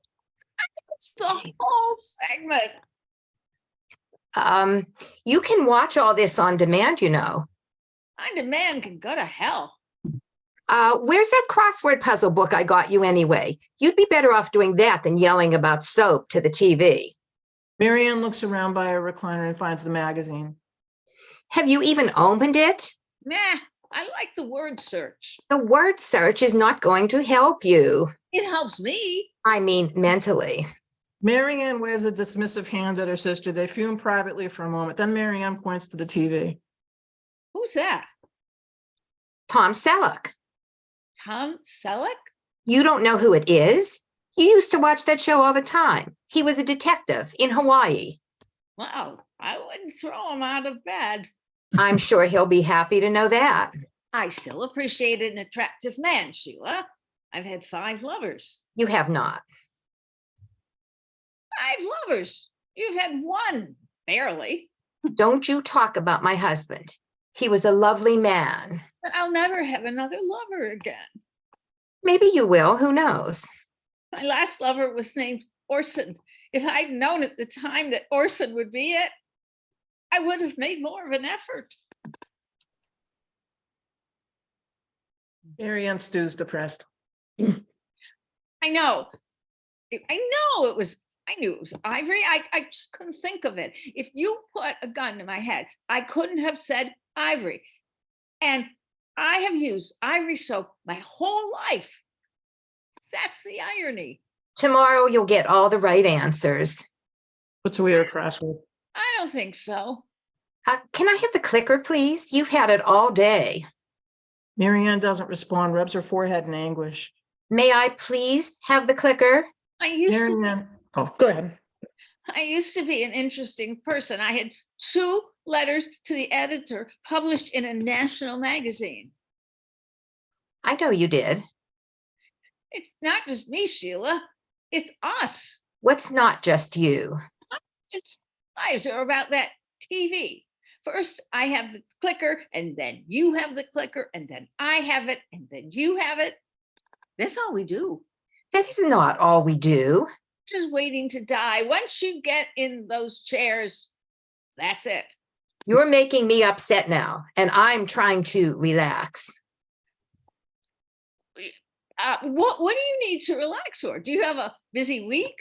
It's the whole segment. You can watch all this on demand, you know. On demand can go to hell. Where's that crossword puzzle book I got you anyway? You'd be better off doing that than yelling about soap to the TV. Mary Ann looks around by her recliner and finds the magazine. Have you even opened it? Nah, I like the word search. The word search is not going to help you. It helps me. I mean, mentally. Mary Ann waves a dismissive hand at her sister. They fume privately for a moment. Then Mary Ann points to the TV. Who's that? Tom Selleck. Tom Selleck? You don't know who it is? You used to watch that show all the time. He was a detective in Hawaii. Wow, I wouldn't throw him out of bed. I'm sure he'll be happy to know that. I still appreciate an attractive man, Sheila. I've had 5 lovers. You have not. 5 lovers. You've had 1, barely. Don't you talk about my husband. He was a lovely man. But I'll never have another lover again. Maybe you will, who knows? My last lover was named Orson. If I'd known at the time that Orson would be it, I would have made more of an effort. Mary Ann Stu's depressed. I know. I knew it was Ivory. I just couldn't think of it. If you put a gun to my head, I couldn't have said Ivory. And I have used Ivory soap my whole life. That's the irony. Tomorrow you'll get all the right answers. What's a weird crossword? I don't think so. Can I have the clicker, please? You've had it all day. Mary Ann doesn't respond, rubs her forehead in anguish. May I please have the clicker? I used Mary Ann, oh, go ahead. to be an interesting person. I had 2 letters to the editor published in a national magazine. I know you did. It's not just me, Sheila. It's us. What's not just you? It's lives are about that TV. First, I have the clicker, and then you have the clicker, and then I have it, and then you have it. That's all we do. That is not all we do. Just waiting to die. Once you get in those chairs, that's it. You're making me upset now, and I'm trying to relax. What do you need to relax for? Do you have a busy week?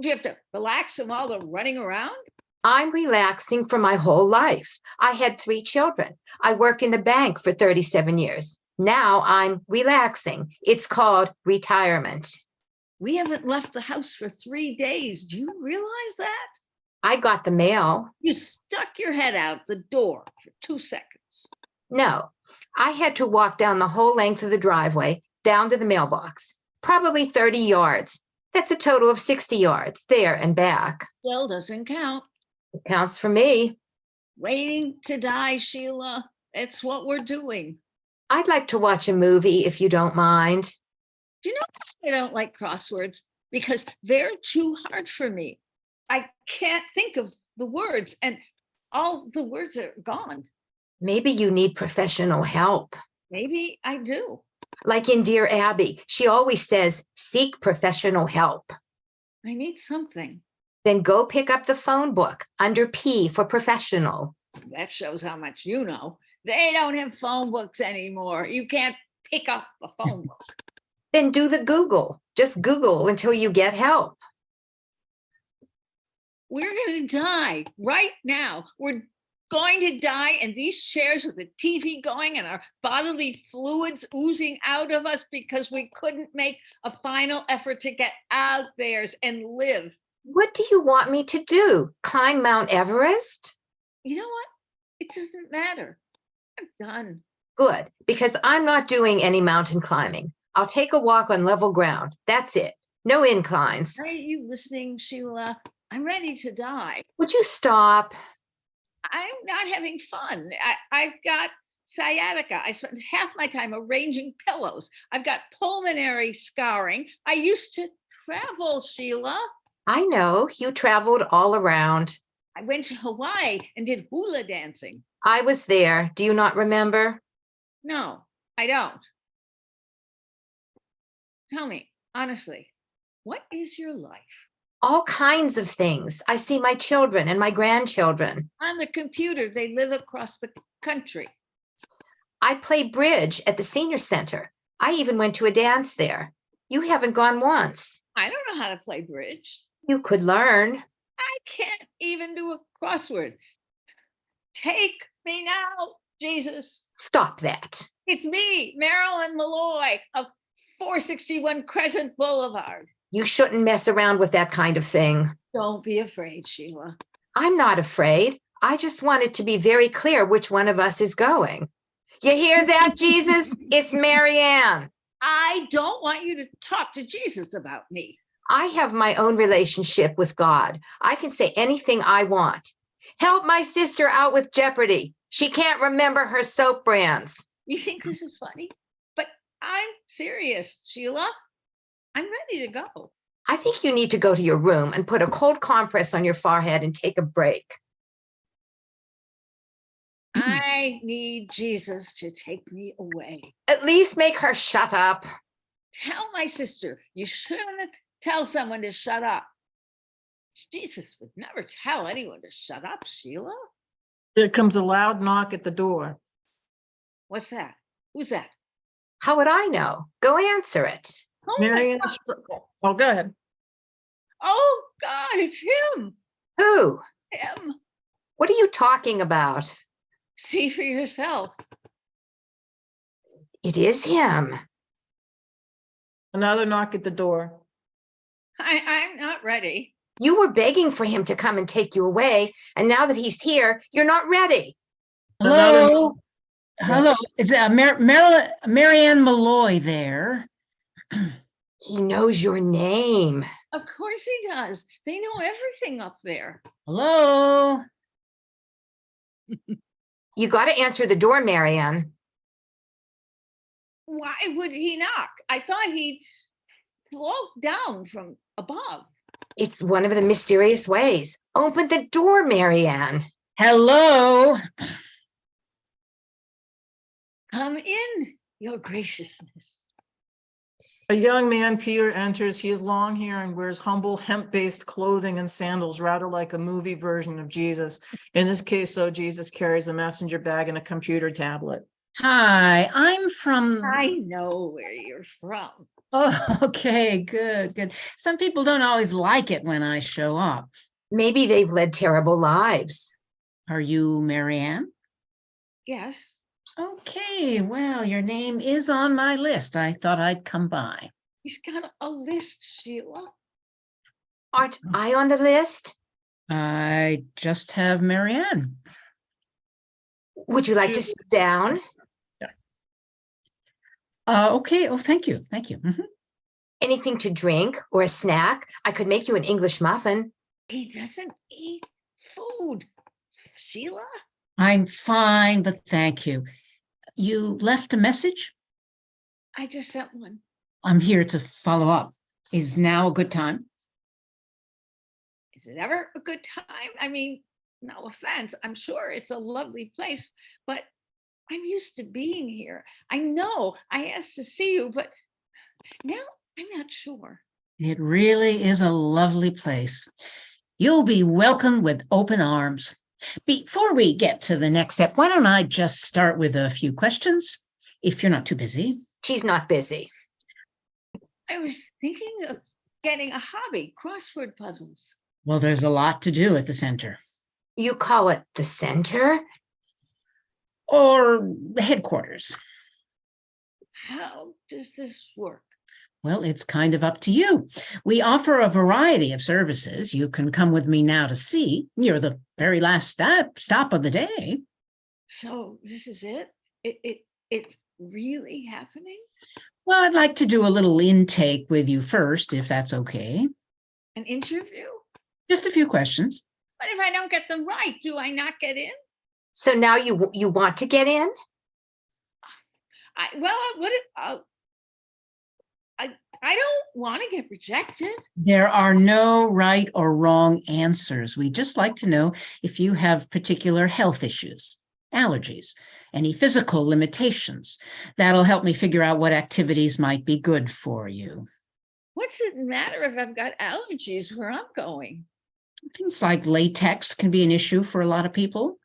Do you have to relax from all the running around? I'm relaxing for my whole life. I had 3 children. I worked in the bank for 37 years. Now I'm relaxing. It's called retirement. We haven't left the house for 3 days. Do you realize that? I got the mail. You stuck your head out the door for 2 seconds. No, I had to walk down the whole length of the driveway down to the mailbox, probably 30 yards. That's a total of 60 yards there and back. Still doesn't count. It counts for me. Waiting to die, Sheila. It's what we're doing. I'd like to watch a movie if you don't mind. Do you know I don't like crosswords? Because they're too hard for me. I can't think of the words, and all the words are gone. Maybe you need professional help. Maybe I do. Like in Dear Abby, she always says, seek professional help. I need something. Then go pick up the phone book under P for professional. That shows how much you know. They don't have phone books anymore. You can't pick up a phone book. Then do the Google. Just Google until you get help. We're going to die right now. We're going to die in these chairs with the TV going and our bodily fluids oozing out of us because we couldn't make a final effort to get out there and live. What do you want me to do? Climb Mount Everest? You know what? It doesn't matter. I'm done. Good, because I'm not doing any mountain climbing. I'll take a walk on level ground. That's it. No inclines. Are you listening, Sheila? I'm ready to die. Would you stop? I'm not having fun. I've got sciatica. I spend half my time arranging pillows. I've got pulmonary scarring. I used to travel, Sheila. I know, you traveled all around. I went to Hawaii and did hula dancing. I was there. Do you not remember? No, I don't. Tell me, honestly, what is your life? All kinds of things. I see my children and my grandchildren. On the computer, they live across the country. I play bridge at the senior center. I even went to a dance there. You haven't gone once. I don't know how to play bridge. You could learn. I can't even do a crossword. Take me now, Jesus. Stop that. It's me, Marilyn Malloy of 461 Crescent Boulevard. You shouldn't mess around with that kind of thing. Don't be afraid, Sheila. I'm not afraid. I just want it to be very clear which one of us is going. You hear that, Jesus? It's Mary Ann. I don't want you to talk to Jesus about me. I have my own relationship with God. I can say anything I want. Help my sister out with Jeopardy. She can't remember her soap brands. You think this is funny? But I'm serious, Sheila. I'm ready to go. I think you need to go to your room and put a cold compress on your forehead and take a break. I need Jesus to take me away. At least make her shut up. Tell my sister you shouldn't tell someone to shut up. Jesus would never tell anyone to shut up, Sheila. There comes a loud knock at the door. What's that? Who's that? How would I know? Go answer it. Oh, my Marianne, God. oh, go ahead. Oh God, it's him. Who? Him. What are you talking about? See for yourself. It is him. Another knock at the door. I'm not ready. You were begging for him to come and take you away, and now that he's here, you're not ready. Hello? Hello, is Marianne Malloy there? He knows your name. Of course he does. They know everything up there. Hello? You got to answer the door, Marianne. Why would he knock? I thought he'd float down from above. It's one of the mysterious ways. Open the door, Marianne. Hello? Come in, your graciousness. A young man, Peter, enters. He has long hair and wears humble hemp-based clothing and sandals, rather like a movie version of Jesus. In this case, though, Jesus carries a messenger bag and a computer tablet. Hi, I'm from. I know where you're from. Oh, okay, good. Some people don't always like it when I show up. Maybe they've led terrible lives. Are you Marianne? Yes. Okay, well, your name is on my list. I thought I'd come by. He's got a list, Sheila. Aren't I on the list? I just have Marianne. Would you like to sit down? Okay, oh, thank you. Mhm. Anything to drink or a snack? I could make you an English muffin. He doesn't eat food, Sheila. I'm fine, but thank you. You left a message? I just sent one. I'm here to follow up. Is now a good time? Is it ever a good time? I mean, no offense. I'm sure it's a lovely place, but I'm used to being here. I know I asked to see you, but now I'm not sure. It really is a lovely place. You'll be welcomed with open arms. Before we get to the next step, why don't I just start with a few questions, if you're not too busy? She's not busy. I was thinking of getting a hobby, crossword puzzles. Well, there's a lot to do at the center. You call it the center? Or headquarters. How does this work? Well, it's kind of up to you. We offer a variety of services. You can come with me now to see. You're the very last stop of the day. So this is it? It's really happening? Well, I'd like to do a little intake with you first, if that's okay. An interview? Just a few questions. But if I don't get them right, do I not get in? So now you want to get in? I don't want to get rejected. There are no right or wrong answers. We just like to know if you have particular health issues, allergies, any physical limitations. That'll help me figure out what activities might be good for you. What's it matter if I've got allergies where I'm going? Things like latex can be an issue for a lot of people.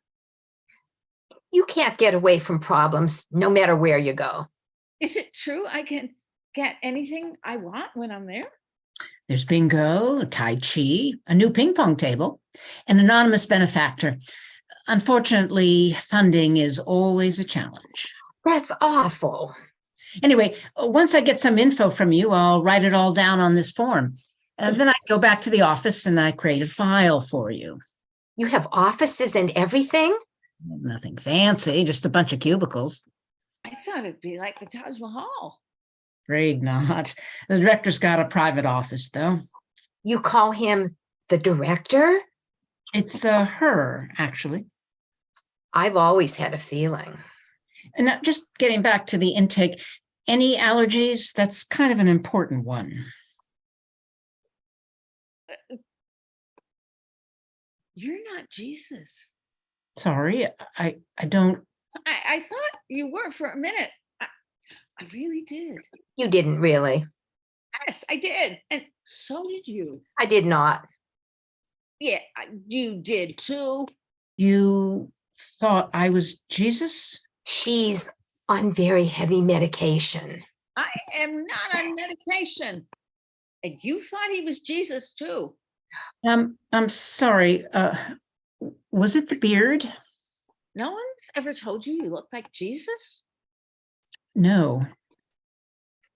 You can't get away from problems no matter where you go. Is it true I can get anything I want when I'm there? There's bingo, tai chi, a new ping pong table, an anonymous benefactor. Unfortunately, funding is always a challenge. That's awful. Anyway, once I get some info from you, I'll write it all down on this form. And then I go back to the office and I create a file for you. You have offices and everything? Nothing fancy, just a bunch of cubicles. I thought it'd be like the Taj Mahal. Afraid not. The director's got a private office, though. You call him the director? It's her, actually. I've always had a feeling. And now just getting back to the intake, any allergies? That's kind of an important one. You're not Jesus. Sorry, I don't. I thought you were for a minute. I really did. You didn't really. Yes, I did. And so did you. I did not. Yeah, you did too. You thought I was Jesus? She's on very heavy medication. I am not on medication. And you thought he was Jesus too. I'm sorry. Was it the beard? No one's ever told you look like Jesus? No.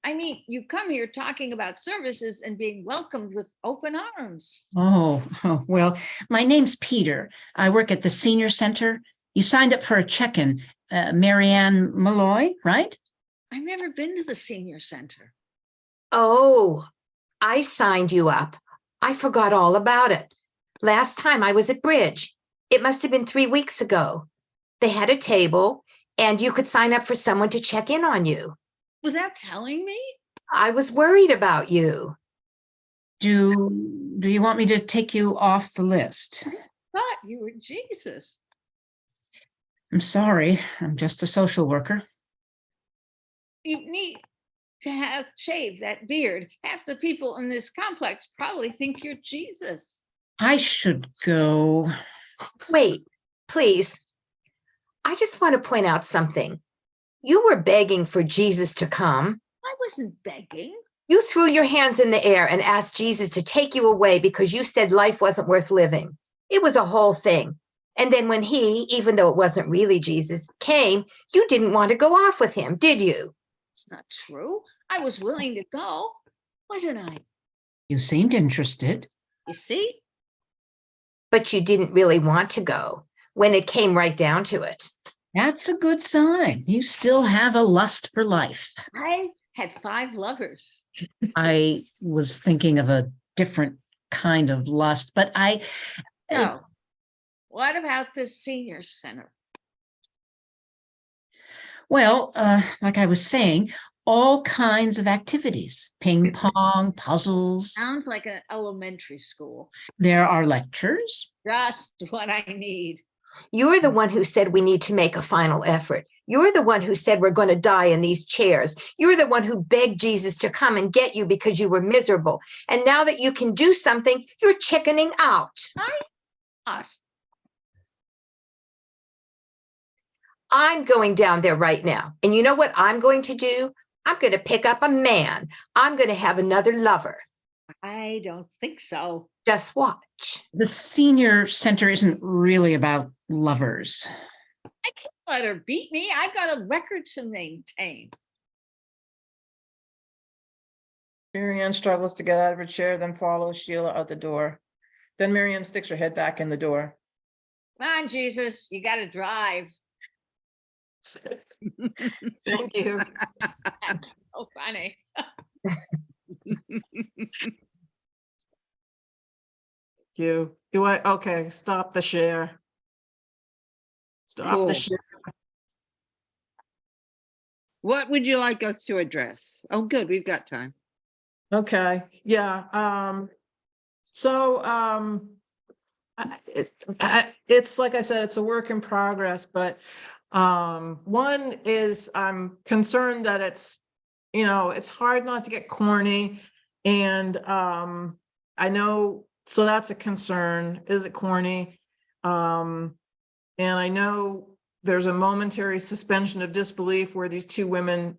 I mean, you come here talking about services and being welcomed with open arms. Oh, well, my name's Peter. I work at the senior center. You signed up for a check-in, Marianne Malloy, right? I've never been to the senior center. Oh, I signed you up. I forgot all about it. Last time I was at Bridge. It must have been 3 weeks ago. They had a table and you could sign up for someone to check in on you. Without telling me? I was worried about you. Do you want me to take you off the list? Thought you were Jesus. I'm sorry. I'm just a social worker. You need to have shaved that beard. Half the people in this complex probably think you're Jesus. I should go. Wait, please. I just want to point out something. You were begging for Jesus to come. I wasn't begging. You threw your hands in the air and asked Jesus to take you away because you said life wasn't worth living. It was a whole thing. And then when he, even though it wasn't really Jesus, came, you didn't want to go off with him, did you? It's not true. I was willing to go, wasn't I? You seemed interested. You see? But you didn't really want to go when it came right down to it. That's a good sign. You still have a lust for life. I had 5 lovers. I was thinking of a different kind of lust, but So, what about the senior center? well, like I was saying, all kinds of activities, ping pong, puzzles. Sounds like an elementary school. There are lectures. Just what I need. You're the one who said we need to make a final effort. You're the one who said we're going to die in these chairs. You're the one who begged Jesus to come and get you because you were miserable. And now that you can do something, you're chickening out. Us. I'm going down there right now. And you know what I'm going to do? I'm going to pick up a man. I'm going to have another lover. I don't think so. Just watch. The senior center isn't really about lovers. I can't let her beat me. I've got a record to maintain. Marianne struggles to get out of her chair, then follows Sheila out the door. Then Marianne sticks her head back in the door. Come on, Jesus, you got to drive. Thank you. Oh, funny. You. Do I? Okay, stop the share. Stop Cool. the share. What would you like us to address? Oh, good, we've got time. Okay, yeah, it's like I said, it's a work in progress, but one is I'm concerned that it's, it's hard not to get corny, and I know, so that's a concern. Is it corny? And I know there's a momentary suspension of disbelief where these 2 women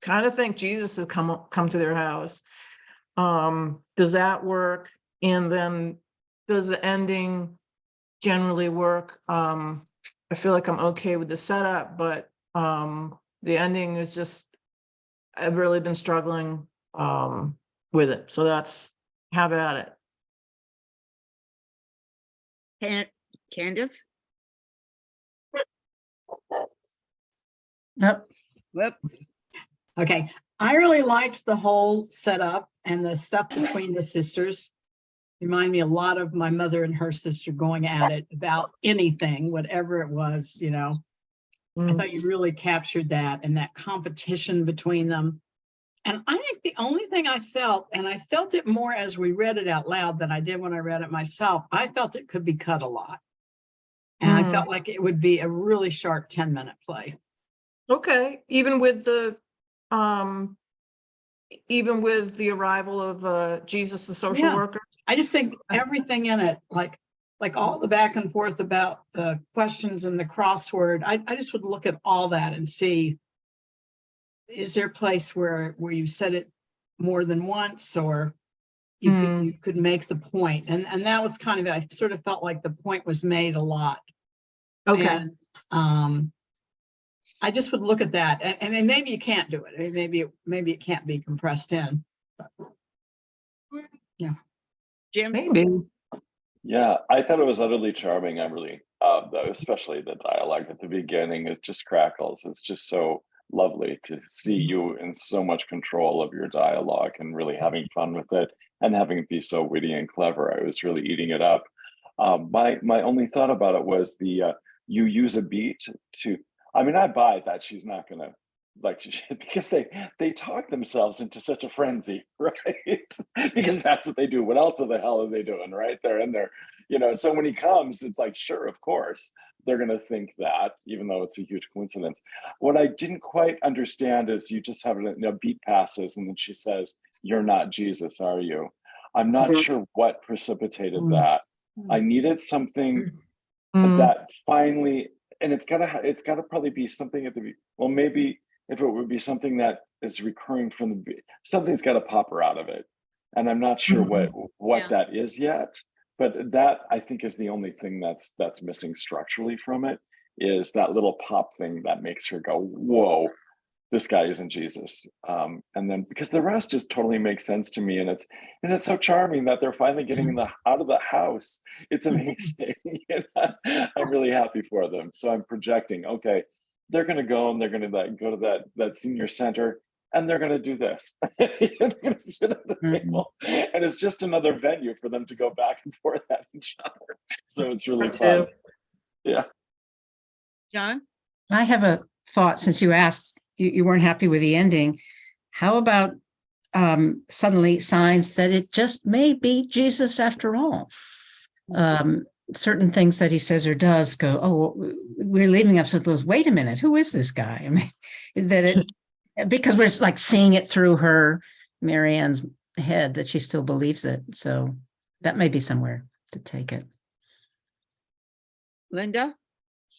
kind of think Jesus has come to their house. Does that work? And then does the ending generally work? I feel like I'm okay with the setup, but the ending is just, I've really been struggling with it. So that's, have at it. Candace? Nope. Whoops. Okay, I really liked the whole setup and the stuff between the sisters. Remind me a lot of my mother and her sister going at it about anything, whatever it was, you know. I thought you really captured that and that competition between them. And I think the only thing I felt, and I felt it more as we read it out loud than I did when I read it myself, I felt it could be cut a lot. And I felt like it would be a really sharp 10-minute play. Okay, even with the arrival of Jesus the social Yeah. worker. I just think everything in it, like all the back and forth about the questions and the crossword, I just would look at all that and see, is there a place where you said it more than once, or you could make the point? And that was kind of, I sort of felt like the point was made a lot. Okay. And I just would look at that, and then maybe you can't do it. I mean, maybe it can't be compressed in. Yeah. Jim? Maybe. Yeah, I thought it was utterly charming, Emily. Especially the dialogue at the beginning. It just crackles. It's just so lovely to see you in so much control of your dialogue and really having fun with it and having it be so witty and clever. I was really eating it up. My only thought about it was the you use a beat to. I mean, I buy that she's not gonna like she should, because they talk themselves into such a frenzy, right? Because that's what they do. What else the hell are they doing, right? They're in there, you know. So when he comes, it's like, sure, of course, they're gonna think that, even though it's a huge coincidence. What I didn't quite understand is you just have a beat passes, and then she says, "You're not Jesus, are you?" I'm not sure what precipitated that. I needed something that finally, and it's gotta probably be something at the, well, maybe if it would be something that is recurring from the, something's got to pop her out of it, and I'm not sure what Yeah. that is yet. But that, I think, is the only thing that's missing structurally from it, is that little pop thing that makes her go, "Whoa, this guy isn't Jesus." And then, because the rest just totally makes sense to me, and it's so charming that they're finally getting out of the house. It's amazing. I'm really happy for them. So I'm projecting, okay, they're gonna go and they're gonna go to that senior center, and they're gonna do this. They're gonna sit at the table, and it's just another venue for them to go back and forth at each other. So it's really fun. Yeah. John? I have a thought, since you asked, you weren't happy with the ending. How about suddenly signs that it just may be Jesus after all? Certain things that he says or does go, oh, we're leaving us with those, wait a minute, who is this guy? I mean, that it, because we're like seeing it through her, Marianne's head, that she still believes it. So that may be somewhere to take it. Linda?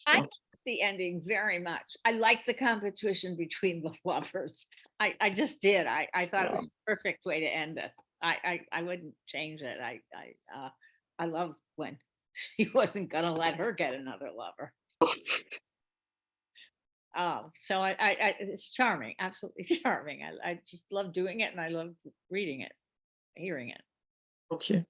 I liked the ending very much. I liked the competition between the lovers. I just did. I thought it was a perfect way to end it. I wouldn't change it. I love when she wasn't gonna let her get another lover. Oh, so it's charming, absolutely charming. I just love doing it, and I love reading it, hearing it. Okay.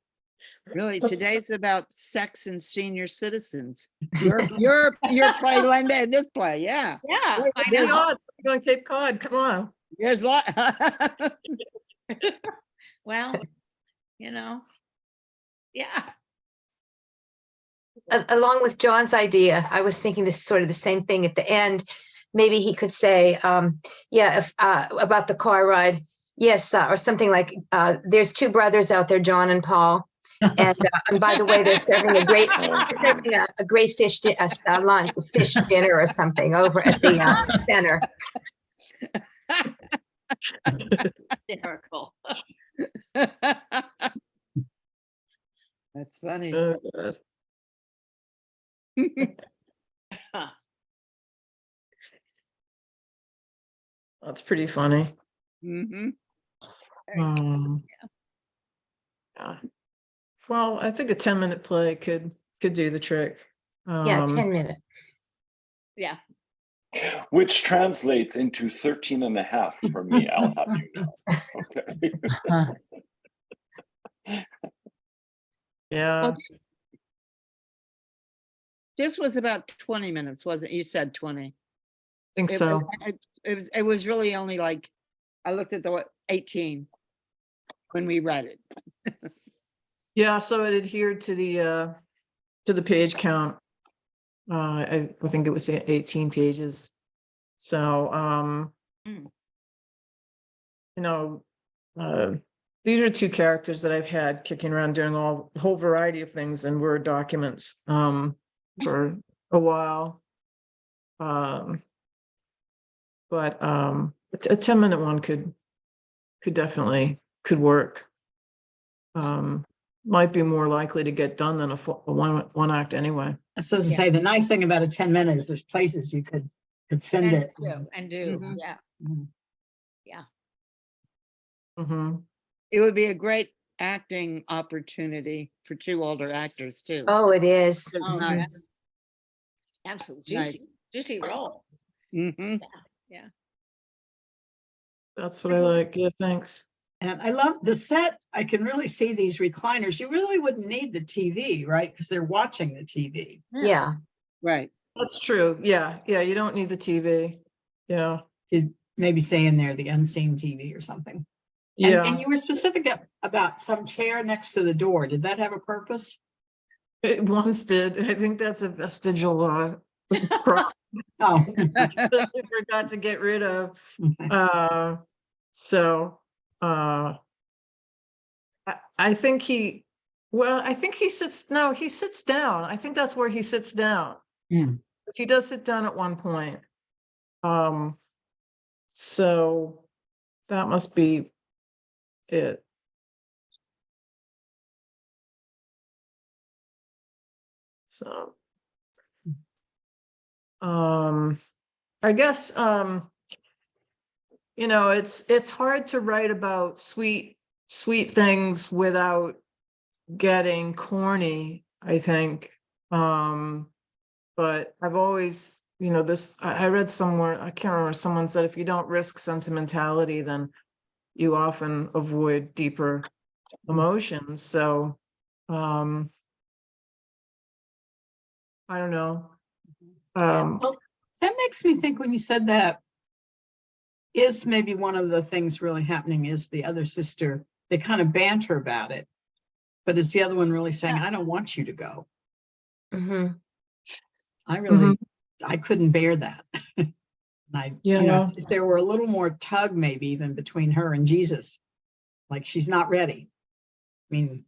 Really, today's about sex and senior citizens. Your play, Linda, and this play, yeah. Yeah, I There's- know. Going Cape Cod, come on. There's a lot. Well, yeah. Along with John's idea, I was thinking this sort of the same thing at the end. Maybe he could say, if about the car ride. Yes, or something like, there's two brothers out there, John and Paul. And by the way, they're serving a great fish lunch, fish dinner or something over at the center. Hysterical. That's funny. That's pretty funny. Mm-hmm. Yeah. Well, I think a 10-minute play could do the trick. Yeah, 10 minutes. Yeah. Which translates into 13 and a half for me, I'll have you know. Okay. Yeah. Well, this was about 20 minutes, wasn't it? You said 20. I think so. It was really only like I looked at the 18 when we read it. Yeah, so it adhered to the page count. I think it was 18 pages. So, Mm. you know, these are two characters that I've had kicking around doing a whole variety of things in Word documents, for a while. But a 10-minute one could definitely could work. Might be more likely to get done than a one act anyway. So to Yeah. say, the nice thing about a 10 minutes, there's places you could send it. And do, Mhm. yeah. Mhm. Mm-hmm. It would be a great acting opportunity for two older actors too. Oh, it is. It's Oh, nice. Absolutely. Nice. Juicy role. Mhm. That's what I like. Yeah, thanks. And I love the set. I can really see these recliners. You really wouldn't need the TV, right? Because they're watching the TV. Yeah. Right. That's true. Yeah, yeah. You don't need the TV. Yeah, Could maybe say in there the unseen TV or something. yeah. And you were specific about some chair next to the door. Did that have a purpose? It once did. I think that's a vestigial prop Oh, that we forgot to get rid of. okay. So I think I think he sits down. I think that's where he sits down. Hmm. He does sit down at one point. So that must be it. So I guess you know, it's hard to write about sweet things without getting corny, I think. But I've always, you know, I read somewhere, I can't remember, someone said if you don't risk sentimentality, then you often avoid deeper emotions. So I don't know. Well, that makes me think when you said that, is maybe one of the things really happening is the other sister, they kind of banter about it. But is the other one really saying, I don't want you to go? Hmm. I really, I couldn't bear that. And you know, if there were a little more tug, maybe even between her and Jesus, like she's not ready. I mean,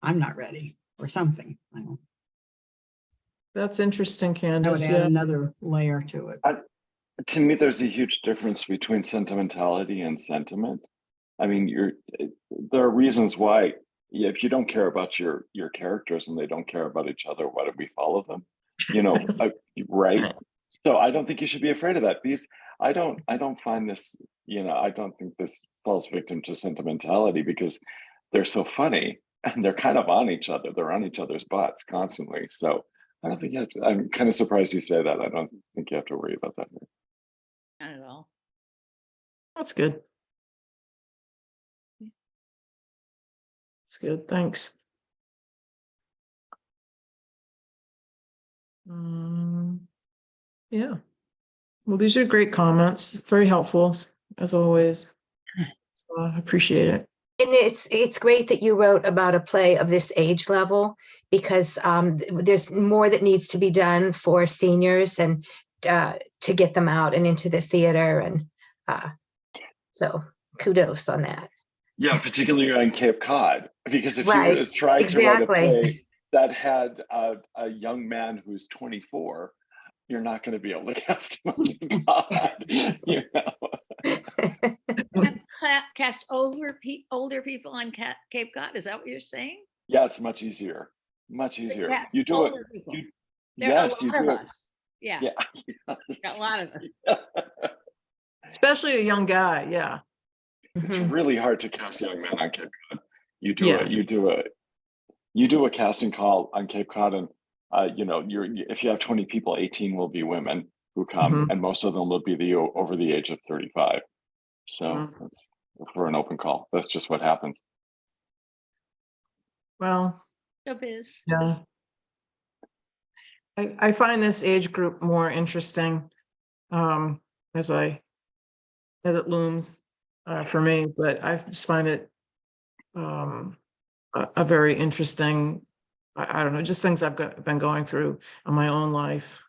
I'm not ready or something. I don't know. That's interesting, That Candace. would add Yeah. another layer to it. To me, there's a huge difference between sentimentality and sentiment. I mean, there are reasons why if you don't care about your characters and they don't care about each other, why do we follow them? You know, right? So I don't think you should be afraid of that because I don't find this, you know, I don't think this falls victim to sentimentality because they're so funny and they're kind of on each other. They're on each other's butts constantly. So I don't think you have to, I'm kind of surprised you say that. I don't think you have to worry about that. Not at all. That's good. That's good. Thanks. Yeah. Well, these are great comments. It's very helpful as always. So I appreciate it. And it's great that you wrote about a play of this age level because there's more that needs to be done for seniors and to get them out and into the theater. And so kudos on that. Yeah, particularly on Cape Cod, because if Right, you tried to write a exactly. play that had a young man who's 24, you're not going to be able to cast him on Cape Cod. You know? Cast older people on Cape Cod. Is that what you're saying? Yeah, it's much easier. Much easier. Yeah, You do it. older people. You, There are yes, a you lot do of it. us. Yeah, Yeah. got a lot of us. Especially a young guy. Yeah. It's Mhm. really hard to cast young men on Cape Cod. You do Yeah. it. You do a casting call on Cape Cod, and you know, if you have 20 people, 18 will be women who come, Mhm. and most of them will be over the age of 35. So that's for an open call. That's just what happens. Well, So biz. yeah. I find this age group more interesting as it looms. for me, but I just find it a very interesting, I don't know, just things been going through in my own life.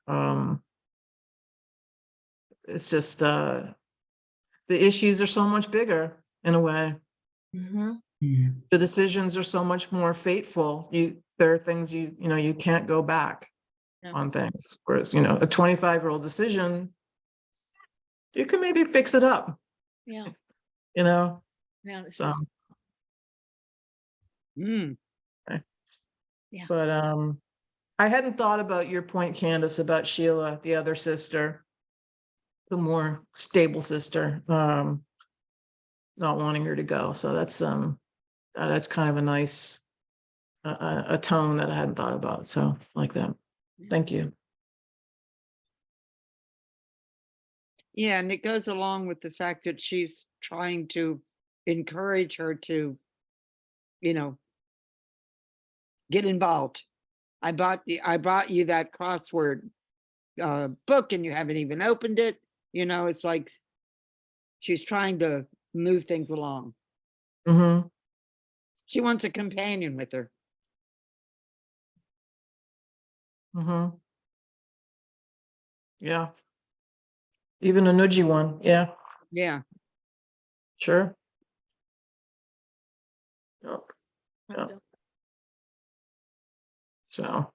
It's just the issues are so much bigger in a way. Mhm. The decisions are so much more fateful. There are things you can't go back Yeah. on things. Whereas, a 25-year-old decision, you can maybe fix it up, Yeah. you No, this so. is, Mm, But I hadn't thought about your point, Candace, about Sheila, the other sister, the more stable sister, not wanting her to go. So that's kind of a nice a tone that I hadn't thought about. So like that. Thank you. yeah, and it goes along with the fact that she's trying to encourage her to, get involved. I bought you that crossword book and you haven't even opened it. It's like she's trying to move things along. Mm-hmm. She wants a companion with her. Mm-hmm. Yeah. Even a nudgy one. Yeah, Yeah. sure. Yep. Yeah. So,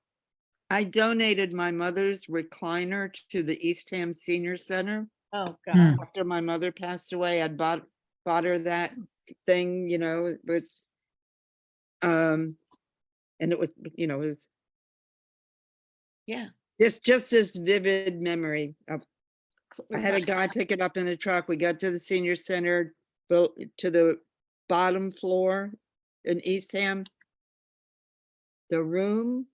I donated my mother's recliner to the Eastham Senior Center. oh, God. After my mother passed away, I bought her that thing, with and it was, Yeah. it's just this vivid memory of, I had a guy pick it up in a truck. We got to the senior center, built to the bottom floor in Eastham. The room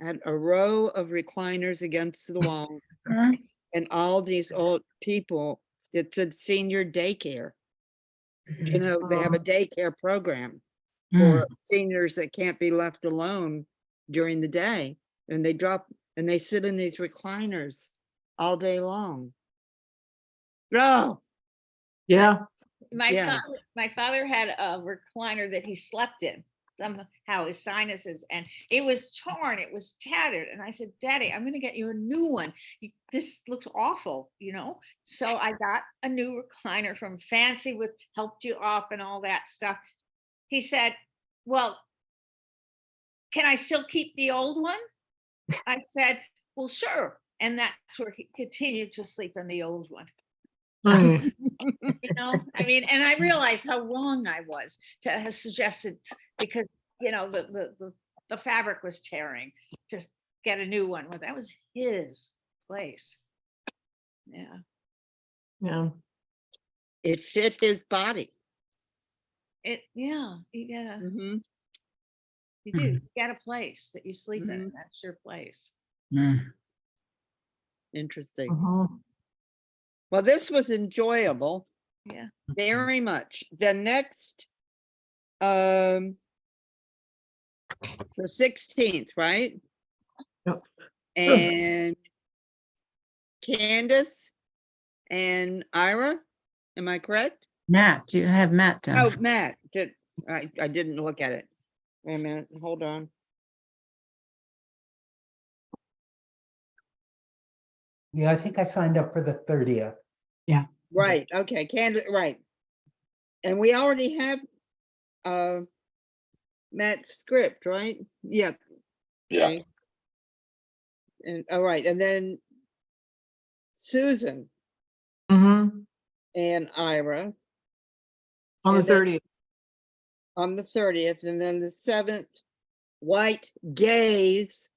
had a row of recliners against the wall, and all these old people. It said senior daycare. They have a daycare program for seniors that can't be left alone during the day, and they sit in these recliners all day long. Oh, yeah. Yeah. My father had a recliner that he slept in. Somehow his sinuses, and it was torn, it was tattered. And I said, Daddy, I'm going to get you a new one. This looks awful, So I got a new recliner from Fancy with helped you up and all that stuff. He said, well, can I still keep the old one? I said, well, sure. And that's where he continued to sleep in the old one. Mm. And I realized how wrong I was to have suggested, because the fabric was tearing, to get a new one. Well, that was his place. Yeah. Yeah. It fit his body. You gotta, Mhm. you do, you got a place that you sleep in, Mhm. and that's your place. Interesting. Mhm. Well, this was enjoyable. Yeah. Very much. The next, the 16th, right? Yep. And Candace and Ira, am I correct? Matt, you have Matt down. Oh, Matt, I didn't look at it. Wait a minute, hold on. Yeah, I think I signed up for the 30th. Right, okay, Candace, right. And we already have Matt's script, right? Yeah. Yeah. Okay. And all right, and then Susan Mhm. and Ira On the And then- 30th. on the 30th, and then the 7th, white gaze.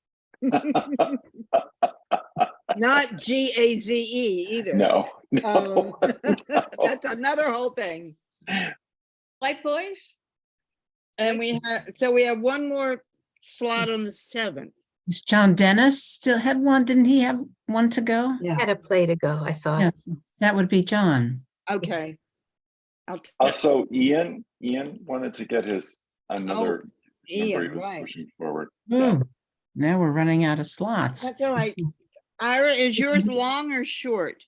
Not GAZE either. No, no. That's another whole thing. White boys? And we have one more slot on the 7th. Is John Dennis still had one? Didn't he have one to go? Had a play to go, I thought. Yes, that would be John. Okay. Also, Ian wanted to get his another number he Ian, was right. pushing forward. Yeah. Now we're running out of slots. That's all right. Ira, is yours long or short?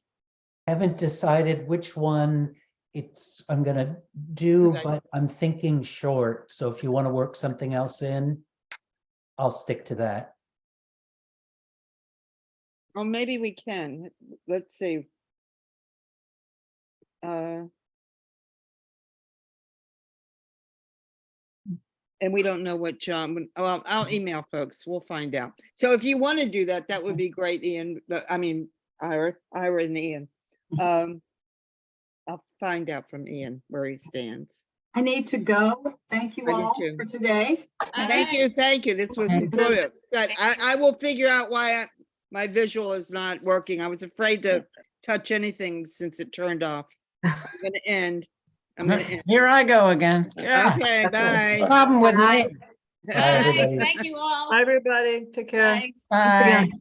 Haven't decided which one I'm gonna do, Okay. but I'm thinking short. So if you want to work something else in, I'll stick to that. Well, maybe we can. Let's see. And we don't know what John, well, I'll email folks. We'll find out. So if you want to do that, that would be great, Ian. I mean, Ira and Ian. I'll find out from Ian where he stands. I need to go. Thank you I do all too. for today. Thank you, thank you. This was Thank you. enjoyable. Good. I will figure out why my visual is not working. I was afraid to touch anything since it turned off. I'm gonna end. I'm gonna end. Here I go again. Yeah. Okay, bye. Problem with me. Bye, everybody. Thank you all. Bye, everybody. Take care. Bye. Thanks again. Bye.